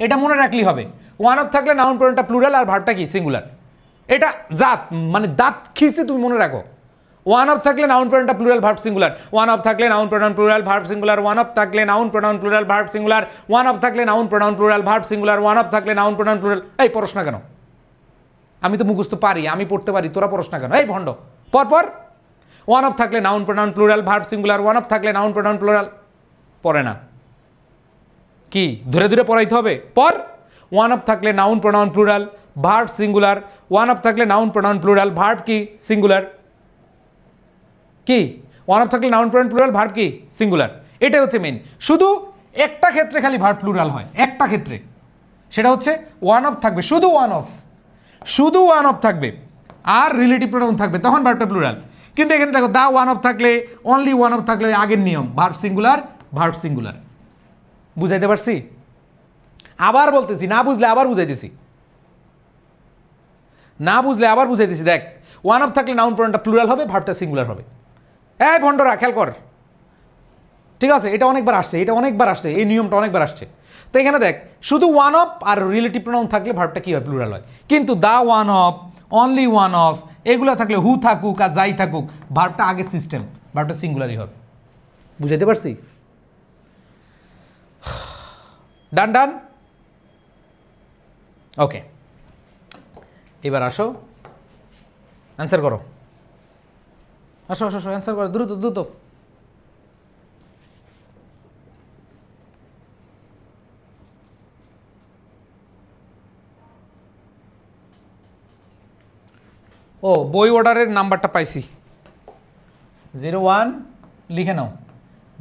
এটা মনে রাখলেই হবে। ওয়ান অফ থাকলে নাউন প্রোনাউনটা প্লুরাল আর ভার্বটা কি, সিঙ্গুলার। এটা জাত, মানে দাঁত খিসে তুমি মনে রাখো। ওয়ান অফ থাকলে নাউন প্রোনাউনটা plural, verb singular. One of থাকলে noun pronoun plural, verb singular. One of থাকলে noun pronoun plural, verb singular. One of থাকলে noun pronoun plural, verb singular. One of থাকলে নাউন প্রোনাউন প্লুরাল। এই পড়স না কেন? আমি তো মুখস্থ পারি, আমি পড়তে পারি, তোরা পড়স না কেন? এই ভণ্ড, পর। ওয়ান অফ থাকলে noun pronoun plural, verb singular. One of থাকলে নাউন প্রোনাউন প্লুরাল, পড়ে না কি? ধরে ধরে পড়াইতে হবে, পর। ওয়ান অফ থাকলে noun pronoun plural, verb singular. One of থাকলে নাউন প্রোনাউন প্লুরাল, ভার্ব কি, সিঙ্গুলার। কি? ওয়ান অফ থাকলে নাউন প্রোনাউন প্লুরাল, ভার্ব কি, সিঙ্গুলার। এটাই হচ্ছে মেইন। শুধু একটা ক্ষেত্রে খালি ভার্ব প্লুরাল হয়, একটা ক্ষেত্রে, সেটা হচ্ছে ওয়ান অফ থাকবে, শুধু ওয়ান অফ, শুধু ওয়ান অফ থাকবে আর রিলেটিভ প্রোনাউন থাকবে, তখন ভার্বটা প্লুরাল। কিন্তু এখানে দেখো দা ওয়ান অফ থাকলে, অনলি ওয়ান অফ থাকলে আগের নিয়ম, ভার্ব সিঙ্গুলার, ভার্ব সিঙ্গুলার। বুঝাইতে পারছি? আবার বলতেছি, না বুঝলে আবার বুঝাইতেছি, না বুঝলে আবার বুঝাইতেছি। দেখ, ওয়ান অফ থাকলে নাউন প্রোনাউনটা প্লুরাল হবে, ভার্বটা সিঙ্গুলার হবে। এই ভণ্ডরা খেয়াল কর, ঠিক আছে? এটা অনেকবার আসছে, এটা অনেকবার আসছে, এই নিয়মটা অনেকবার আসছে। তো এখানে দেখ, শুধু ওয়ান অফ আর রিলেটিভ প্রোনাউন থাকলে ভার্বটা কি হয়, প্লুরাল হয়। কিন্তু the one of, only one of, এগুলো থাকলে হু থাকুক আর যাই থাকুক, ভার্বটা আগের সিস্টেম, ভার্বটা সিঙ্গুলারই হবে। বুঝাইতে পারছি? ডান ডান, ওকে। এবার আসো, অ্যান্সার করো। আসো আসো আসো, অ্যান্সার করো, দ্রুত দ্রুত। ও, বই অর্ডারের নাম্বারটা পাইছি, 01, লিখে নাও,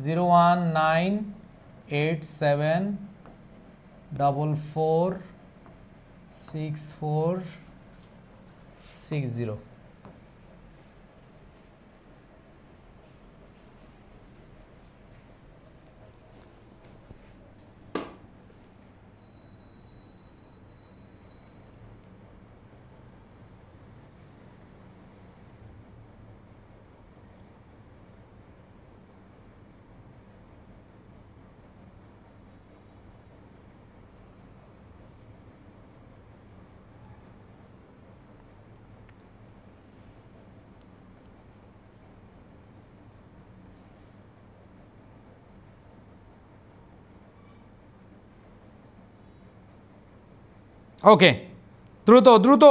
01987446460। ওকে, দ্রুত দ্রুত।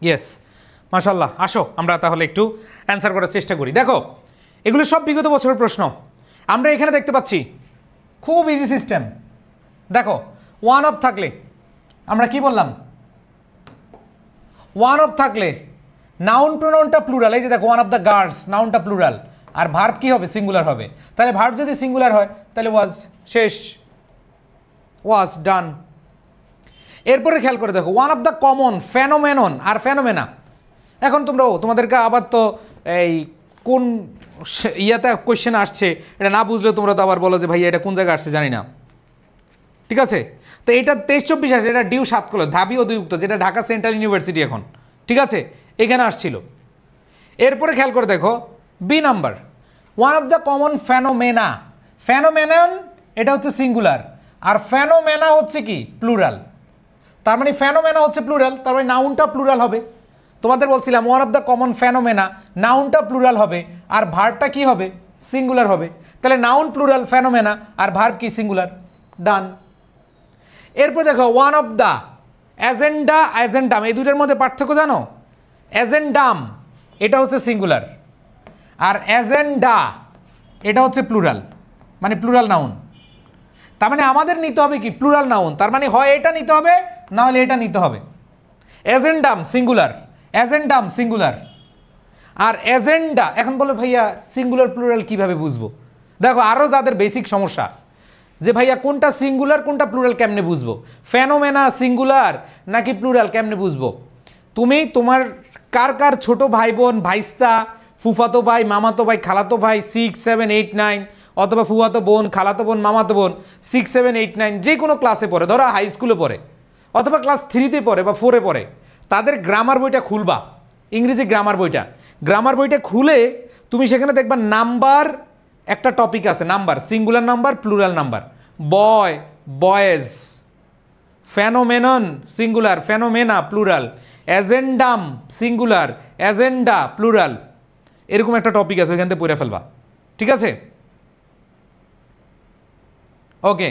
ইয়েস, মাশাল্লাহ। আসো আমরা তাহলে একটু অ্যান্সার করার চেষ্টা করি। দেখো, এগুলো সব বিগত বছরের প্রশ্ন। আমরা এখানে দেখতে পাচ্ছি খুব ইজি সিস্টেম। দেখো, ওয়ান অফ থাকলে আমরা কি বললাম, ওয়ান অফ থাকলে নাউন প্রোনাউনটা প্লুরাল, এই যে দেখো ওয়ান অফ দ্য গার্লস, নাউনটা প্লুরাল, আর ভার্ব কি হবে? সিঙ্গুলার হবে। তাহলে ভার্ব যদি সিঙ্গুলার হয় তাহলে ওয়াজ, শেষ, ওয়াজ ডান। এরপরে খেয়াল করে দেখো one of the common, phenomenon আর ফেনোমেনা। এখন তোমরা তোমাদেরকে আবার তো এই কোন ইয়াতে কোয়েশ্চেন আসছে এটা না বুঝলে তোমরা তো আবার বলো যে ভাই এটা কোন জায়গায় আসছে জানি না, ঠিক আছে? তো এটা 23-24 আসে, এটা ডিউ 7 কলেজ ঢাবি ও 2 উক্ত, যেটা ঢাকা সেন্ট্রাল ইউনিভার্সিটি এখন, ঠিক আছে, এখানে আসছিল। এরপরে খেয়াল করে দেখো B number, one of the common phenomena, phenomenon এটা হচ্ছে সিঙ্গুলার, আর ফেনোমেনা হচ্ছে কি? প্লুরাল। তার মানে ফেনোমেনা হচ্ছে প্লুরাল, তার মানে নাউনটা প্লুরাল হবে। তোমাদের বলছিলাম one of the common phenomena, নাউনটা প্লুরাল হবে আর ভার্বটা কি হবে? সিঙ্গুলার হবে। তাহলে নাউন প্লুরাল, ফেনোমেনা, আর ভার্ব কি? Singular, done. এরপর দেখো one of the, agenda, agendum, এই দুইটার মধ্যে পার্থক্য জানো? অ্যাজেন্ডাম এটা হচ্ছে সিঙ্গুলার, আর অ্যাজেন্ডা এটা হচ্ছে প্লুরাল, মানে প্লুরাল নাউন। তার মানে আমাদের নিতে হবে কি? Plural noun. তার মানে হয় এটা নিতে হবে, না হলে এটা নিতে হবে। অ্যাজেন্ডাম সিঙ্গুলার, অ্যাজেন্ডাম সিঙ্গুলার, আর এজেন্ডা। এখন বলো ভাইয়া সিঙ্গুলার প্লুরাল কিভাবে বুঝবো? দেখো আরও যাদের বেসিক সমস্যা যে ভাইয়া কোনটা সিঙ্গুলার কোনটা প্লুরাল কেমনে বুঝবো, ফেনোমেনা সিঙ্গুলার নাকি প্লুরাল কেমনে বুঝবো? তুমি তোমার কার কার ছোট ভাই বোন, ভাইস্তা, ফুফাতো ভাই, মামাতো ভাই, খালাতো ভাই 6, 7, 8, 9, অথবা ফুফাতো বোন, খালাতো বোন, মামাতো বোন 6, 7, 8, 9 যে কোনো ক্লাসে পড়ে, ধরো হাই স্কুলে পড়ে অথবা ক্লাস 3-তে পড়ে বা 4-এ পড়ে, তাদের গ্রামার বইটা খুলবা, ইংরেজি গ্রামার বইটা, গ্রামার বইটা খুলে তুমি সেখানে দেখবা নাম্বার একটা টপিক আছে, number, singular number, plural number, boy, boys, phenomenon singular, phenomena plural, agendum singular, agenda plural, এরকম একটা টপিক আছে, ওইখান থেকে পড়ে ফেলবা, ঠিক আছে? ওকে,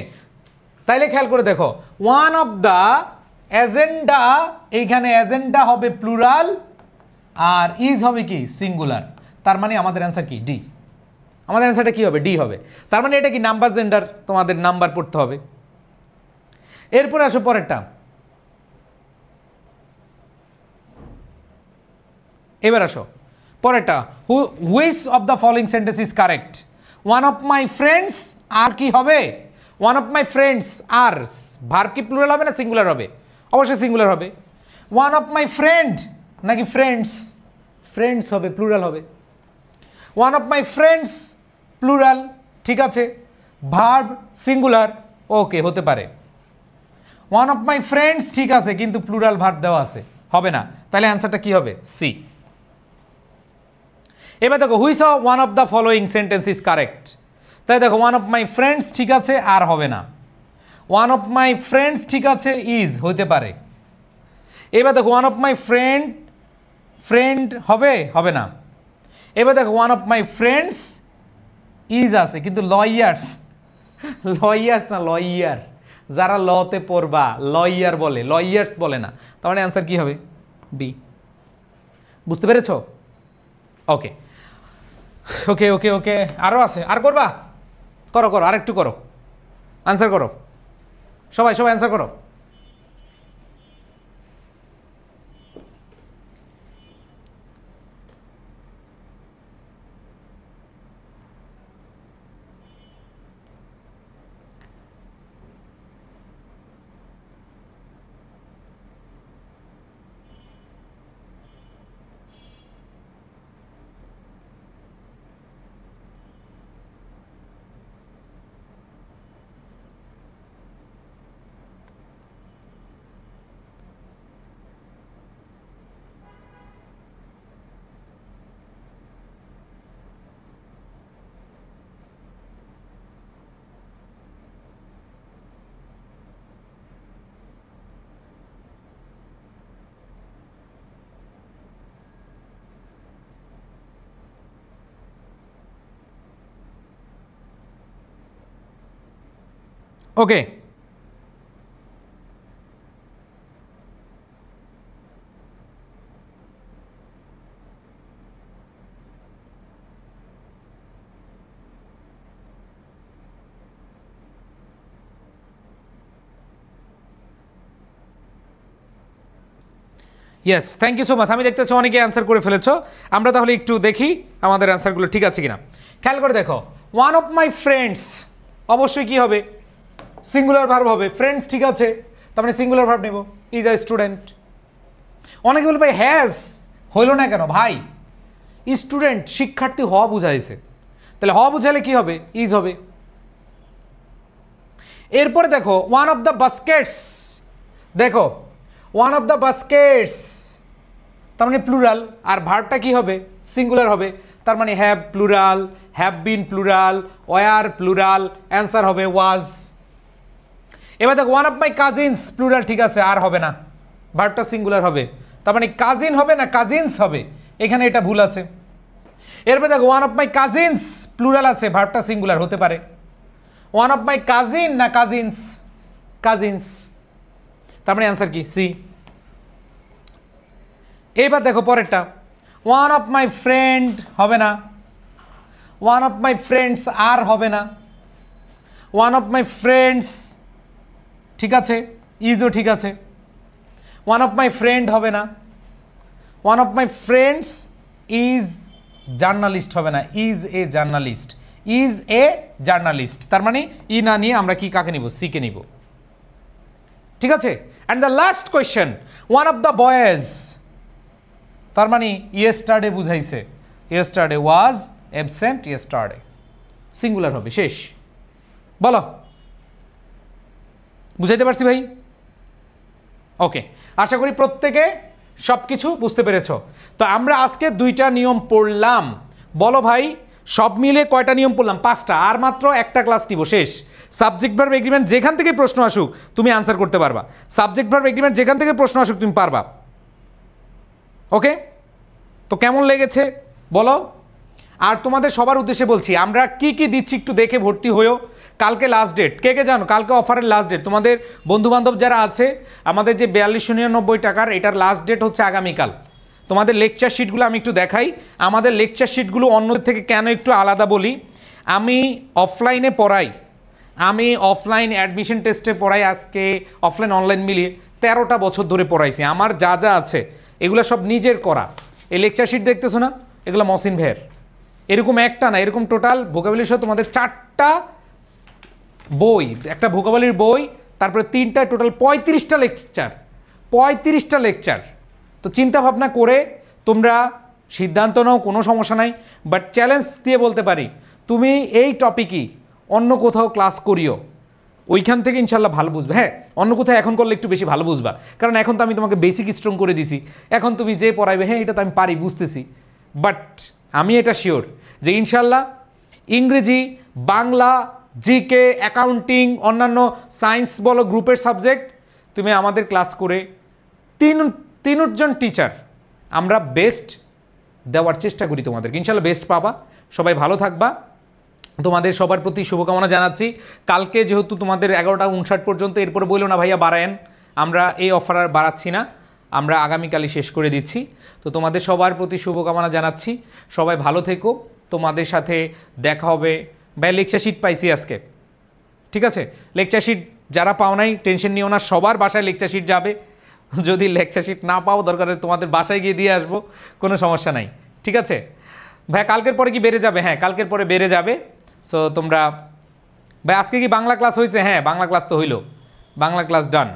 তাইলে খেয়াল করে দেখো ওয়ান অফ দ্য এজেন্ডা, এইখানে এজেন্ডা হবে প্লুরাল আর ইজ হবে কি? সিঙ্গুলার। তার মানে আমাদের অ্যান্সার কি? ডি। আমাদের অ্যান্সারটা কি হবে? ডি হবে। তার মানে এটা কি? নাম্বার জেন্ডার, তোমাদের নাম্বার পড়তে হবে। এরপরে আসো পরেরটা, এবার আসো পরেরটা, which of the following sentence is correct? One of my friends আর কি হবে? ওয়ান অফ মাই ফ্রেন্ডস আর ভার্ব কি প্লুরাল হবে না সিঙ্গুলার হবে? অবশ্যই সিঙ্গুলার হবে। ওয়ান অফ মাই ফ্রেন্ড নাকি ফ্রেন্ডস? ফ্রেন্ডস হবে, প্লুরাল হবে। One of my friends plural, ঠিক আছে, ভার্ব সিঙ্গুলার, ওকে হতে পারে। ওয়ান অফ মাই ফ্রেন্ডস ঠিক আছে, কিন্তু প্লুরাল ভার্ব দেওয়া আছে, হবে না। তাহলে অ্যান্সারটা কি হবে? সি। এবার দেখো which of one of the following sentence is correct? তাই দেখো ওয়ান অফ মাই ফ্রেন্ডস ঠিক আছে, আর হবে না। ওয়ান অফ মাই ফ্রেন্ডস ঠিক আছে, ইজ হতে পারে। এবার দেখো one of my friend, friend হবে, হবে না। এবার দেখো one of my friends is আছে, কিন্তু লয়ার্স, লয়ার্স না লয়ার, যারা লতে পড়বা লয়ার বলে, লয়ার্স বলে না। তার মানে অ্যান্সার কি হবে? বি। বুঝতে পেরেছ? ওকে ওকে ওকে ওকে, আরও আছে, আর করবা? করো করো, আরেকটু করো, আনসার করো, সবাই সবাই অ্যান্সার করো। Okay, yes, thank you so much. আমি দেখতেছি অনেকে অ্যান্সার করে ফেলেছো। আমরা তাহলে একটু দেখি আমাদের অ্যান্সারগুলো ঠিক আছে কিনা। খেয়াল করে দেখো, ওয়ান অফ মাই ফ্রেন্ডস অবশ্যই কি হবে, সিঙ্গুলার ভার্ব হবে। ফ্রেন্ডস ঠিক আছে, তার মানে সিঙ্গুলার ভার্ব নেব, ইজ আ স্টুডেন্ট। অনেকে বলে ভাই হ্যাজ হইল না কেন ভাই, স্টুডেন্ট শিক্ষার্থী হওয়া বুঝাইছে, তাহলে হওয়া বুঝাইলে কি হবে, ইজ হবে। এরপরে দেখো ওয়ান অফ দ্য বাস্কেটস, দেখো ওয়ান অফ দ্য বাস্কেটস তার মানে প্লুরাল, আর ভার্বটা কি হবে, সিঙ্গুলার হবে। তার মানে have plural, have been plural, were plural, answer হবে ওয়াজ। এবার দেখো one of my cousins plural ঠিক আছে, আর হবে না, ভার্বটা সিঙ্গুলার হবে। তার মানে কাজিন হবে না কাজিনস হবে, এখানে এটা ভুল আছে। এরপর দেখো one of my cousins plural আছে, ভার্বটা সিঙ্গুলার হতে পারে। ওয়ান অফ মাই কাজিন না কাজিনস, কাজিনস, তার মানে অ্যান্সার কি সি। এইবার দেখো পরেরটা, ওয়ান অফ মাই ফ্রেন্ড হবে না, ওয়ান অফ মাই ফ্রেন্ডস আর হবে না, ওয়ান অফ মাই ফ্রেন্ডস ঠিক আছে, ইজও ঠিক আছে। ওয়ান অফ মাই ফ্রেন্ড হবে না, one of my friends is journalist হবে না, is a journalist, is a journalist. তার মানে ই না নিয়ে আমরা কি কাকে নিব, সি কে নিব, ঠিক আছে। And the last question, one of the boys, তার মানে ইয়েস্টারডে বুঝাইছে, yesterday was absent, yesterday singular হবে, শেষ। বলো বুঝাইতে পারছি ভাই? ওকে, আশা করি প্রত্যেকে সব কিছু বুঝতে পেরেছ। তো আমরা আজকে 2টা নিয়ম পড়লাম, বলো ভাই সব মিলে কয়টা নিয়ম পড়লাম? 5টা, আর মাত্র একটা ক্লাস নিব, শেষ। সাবজেক্ট ভার্ব এগ্রিমেন্ট যেখান থেকে প্রশ্ন আসুক তুমি আনসার করতে পারবা, সাবজেক্ট ভার্ব এগ্রিমেন্ট যেখান থেকে প্রশ্ন আসুক তুমি পারবা। ওকে, তো কেমন লেগেছে বলো? আর তোমাদের সবার উদ্দেশ্যে বলছি, আমরা কি কি দিচ্ছি একটু দেখে ভর্তি হয়েও। কালকে লাস্ট ডেট, কে কে জানো কালকে অফারের লাস্ট ডেট? তোমাদের বন্ধুবান্ধব যারা আছে, আমাদের যে 4299 টাকার, এটার লাস্ট ডেট হচ্ছে আগামীকাল। তোমাদের লেকচার শিটগুলো আমি একটু দেখাই। আমাদের লেকচার শিটগুলো অন্যদের থেকে কেন একটু আলাদা বলি, আমি অফলাইনে পড়াই, আমি অফলাইন অ্যাডমিশন টেস্টে পড়াই, আজকে অফলাইন অনলাইন মিলিয়ে 13টা বছর ধরে পড়াইছি। আমার যা যা আছে এগুলো সব নিজের করা। এই লেকচার শিট দেখতেছো না, এগুলো মহসিন ভাইয়ের। এরকম একটা না, এরকম টোটাল ভোকাবুলারি সহ তোমাদের 4টা বই, একটা ভোকাবুলারির বই, তারপরে 3টা, টোটাল 35টা লেকচার, 35টা লেকচার। তো চিন্তা ভাবনা করে তোমরা সিদ্ধান্ত নাও, কোনো সমস্যা নাই। বাট চ্যালেঞ্জ দিয়ে বলতে পারি, তুমি এই টপিকই অন্য কোথাও ক্লাস করিও, ওইখান থেকে ইনশাল্লাহ ভালো বুঝবে। হ্যাঁ, অন্য কোথাও এখন করলে একটু বেশি ভালো বুঝবা, কারণ এখন তো আমি তোমাকে বেসিক স্ট্রং করে দিছি। এখন তুমি যে পড়াইবে, হ্যাঁ এটা তো আমি পারি, বুঝতেছি, বাট আমি এটা শিওর যে ইনশাল্লাহ ইংরেজি, বাংলা, জিকে, অ্যাকাউন্টিং, অন্যান্য সায়েন্স বলো, গ্রুপের সাবজেক্ট, তুমি আমাদের ক্লাস করে তিনজন টিচার আমরা বেস্ট দেওয়ার চেষ্টা করি তোমাদেরকে, ইনশাল্লাহ বেস্ট পাবা। সবাই ভালো থাকবা, তোমাদের সবার প্রতি শুভকামনা জানাচ্ছি। কালকে যেহেতু তোমাদের 11টা 59 পর্যন্ত, এরপরে বললো না ভাইয়া বাড়ায়েন, আমরা এই অফার আর বাড়াচ্ছি না, আমরা আগামীকালই শেষ করে দিচ্ছি। তো তোমাদের সবার প্রতি শুভকামনা জানাচ্ছি, সবাই ভালো থেকো, তোমাদের সাথে দেখা হবে। ভাই লেকচার শিট পাইছি আজকে, ঠিক আছে? লেকচার শিট যারা পাও নাই টেনশন নিও না, সবার বাসায় লেকচার শিট যাবে। যদি লেকচার শিট না পাও, দরকার তোমাদের বাসায় গিয়ে দিয়ে আসবো, কোনো সমস্যা নাই, ঠিক আছে ভাই? কালকের পরে কি বেড়ে যাবে? হ্যাঁ, কালকের পরে বেড়ে যাবে। সো তোমরা ভাই, আজকে কি বাংলা ক্লাস হয়েছে? হ্যাঁ, বাংলা ক্লাস তো হইলো, বাংলা ক্লাস ডান,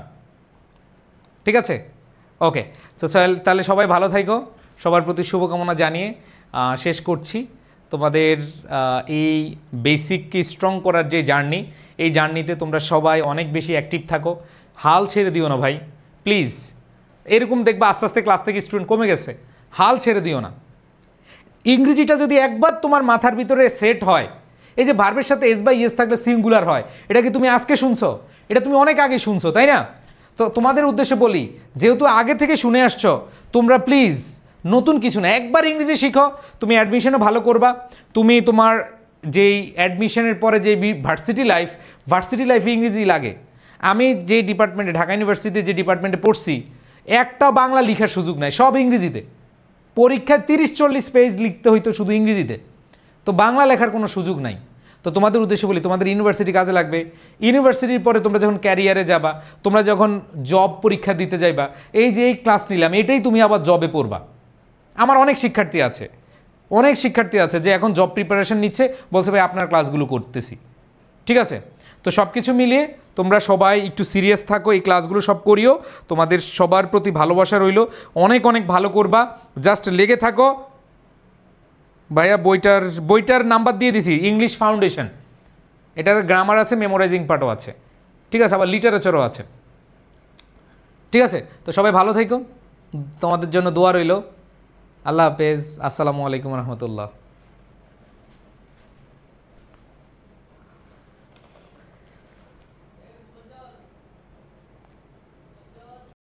ঠিক আছে? ওকে, সো তাহলে সবাই ভালো থাকো, সবার প্রতি শুভকামনা জানিয়ে শেষ করছি। তোমাদের এই বেসিককে স্ট্রং করার যে জার্নি, এই জার্নিতে তোমরা সবাই অনেক বেশি অ্যাক্টিভ থাকো, হাল ছেড়ে দিও না ভাই প্লিজ। এরকম দেখবা আস্তে আস্তে ক্লাস থেকে স্টুডেন্ট কমে গেছে, হাল ছেড়ে দিও না। ইংরেজিটা যদি একবার তোমার মাথার ভিতরে সেট হয়, এই যে ভার্বের সাথে এস বাই ইয়েস থাকলে সিঙ্গুলার হয়, এটা কি তুমি আজকে শুনছো? এটা তুমি অনেক আগে শুনছো, তাই না? তো তোমাদের উদ্দেশ্যে বলি, যেহেতু আগে থেকে শুনে আসছো, তোমরা প্লিজ নতুন কিছু না, একবার ইংরেজি শিখো, তুমি অ্যাডমিশনও ভালো করবা। তুমি তোমার যেই অ্যাডমিশনের পরে যে ভার্সিটি লাইফে ইংরেজি লাগে। আমি যে ডিপার্টমেন্টে, ঢাকা ইউনিভার্সিটিতে যে ডিপার্টমেন্টে পড়ছি, একটা বাংলা লেখার সুযোগ নাই, সব ইংরেজিতে। পরীক্ষায় 30-40 পেজ লিখতে হইতো শুধু ইংরেজিতে, তো বাংলা লেখার কোনো সুযোগ নাই। তো তোমাদের উদ্দেশ্যে বলি, তোমাদের ইউনিভার্সিটি কাজে লাগবে। ইউনিভার্সিটির পরে তোমরা যখন ক্যারিয়ারে যাবা, তোমরা যখন জব পরীক্ষা দিতে যাইবা, এই যে এই ক্লাস নিলাম এটাই তুমি আবার জবে পড়বা। আমার অনেক শিক্ষার্থী আছে যে এখন জব প্রিপারেশন নিচ্ছে, বলছে ভাই আপনার ক্লাসগুলো করতেছি। ঠিক আছে, তো সব কিছু মিলিয়ে তোমরা সবাই একটু সিরিয়াস থাকো, এই ক্লাসগুলো সব করিও, তোমাদের সবার প্রতি ভালোবাসা রইল, অনেক অনেক ভালো করবা, জাস্ট লেগে থাকো। ভাইয়া বইটার নাম্বার দিয়ে দিছি, ইংলিশ ফাউন্ডেশন, এটার গ্রামার আছে, মেমোরাইজিং পার্টও আছে, ঠিক আছে, আবার লিটারেচারও আছে। ঠিক আছে, তো সবাই ভালো থেকো, তোমাদের জন্য দোয়া রইল। আল্লাহ হাফেজ, আসসালামু আলাইকুম রহমতুল্লাহ।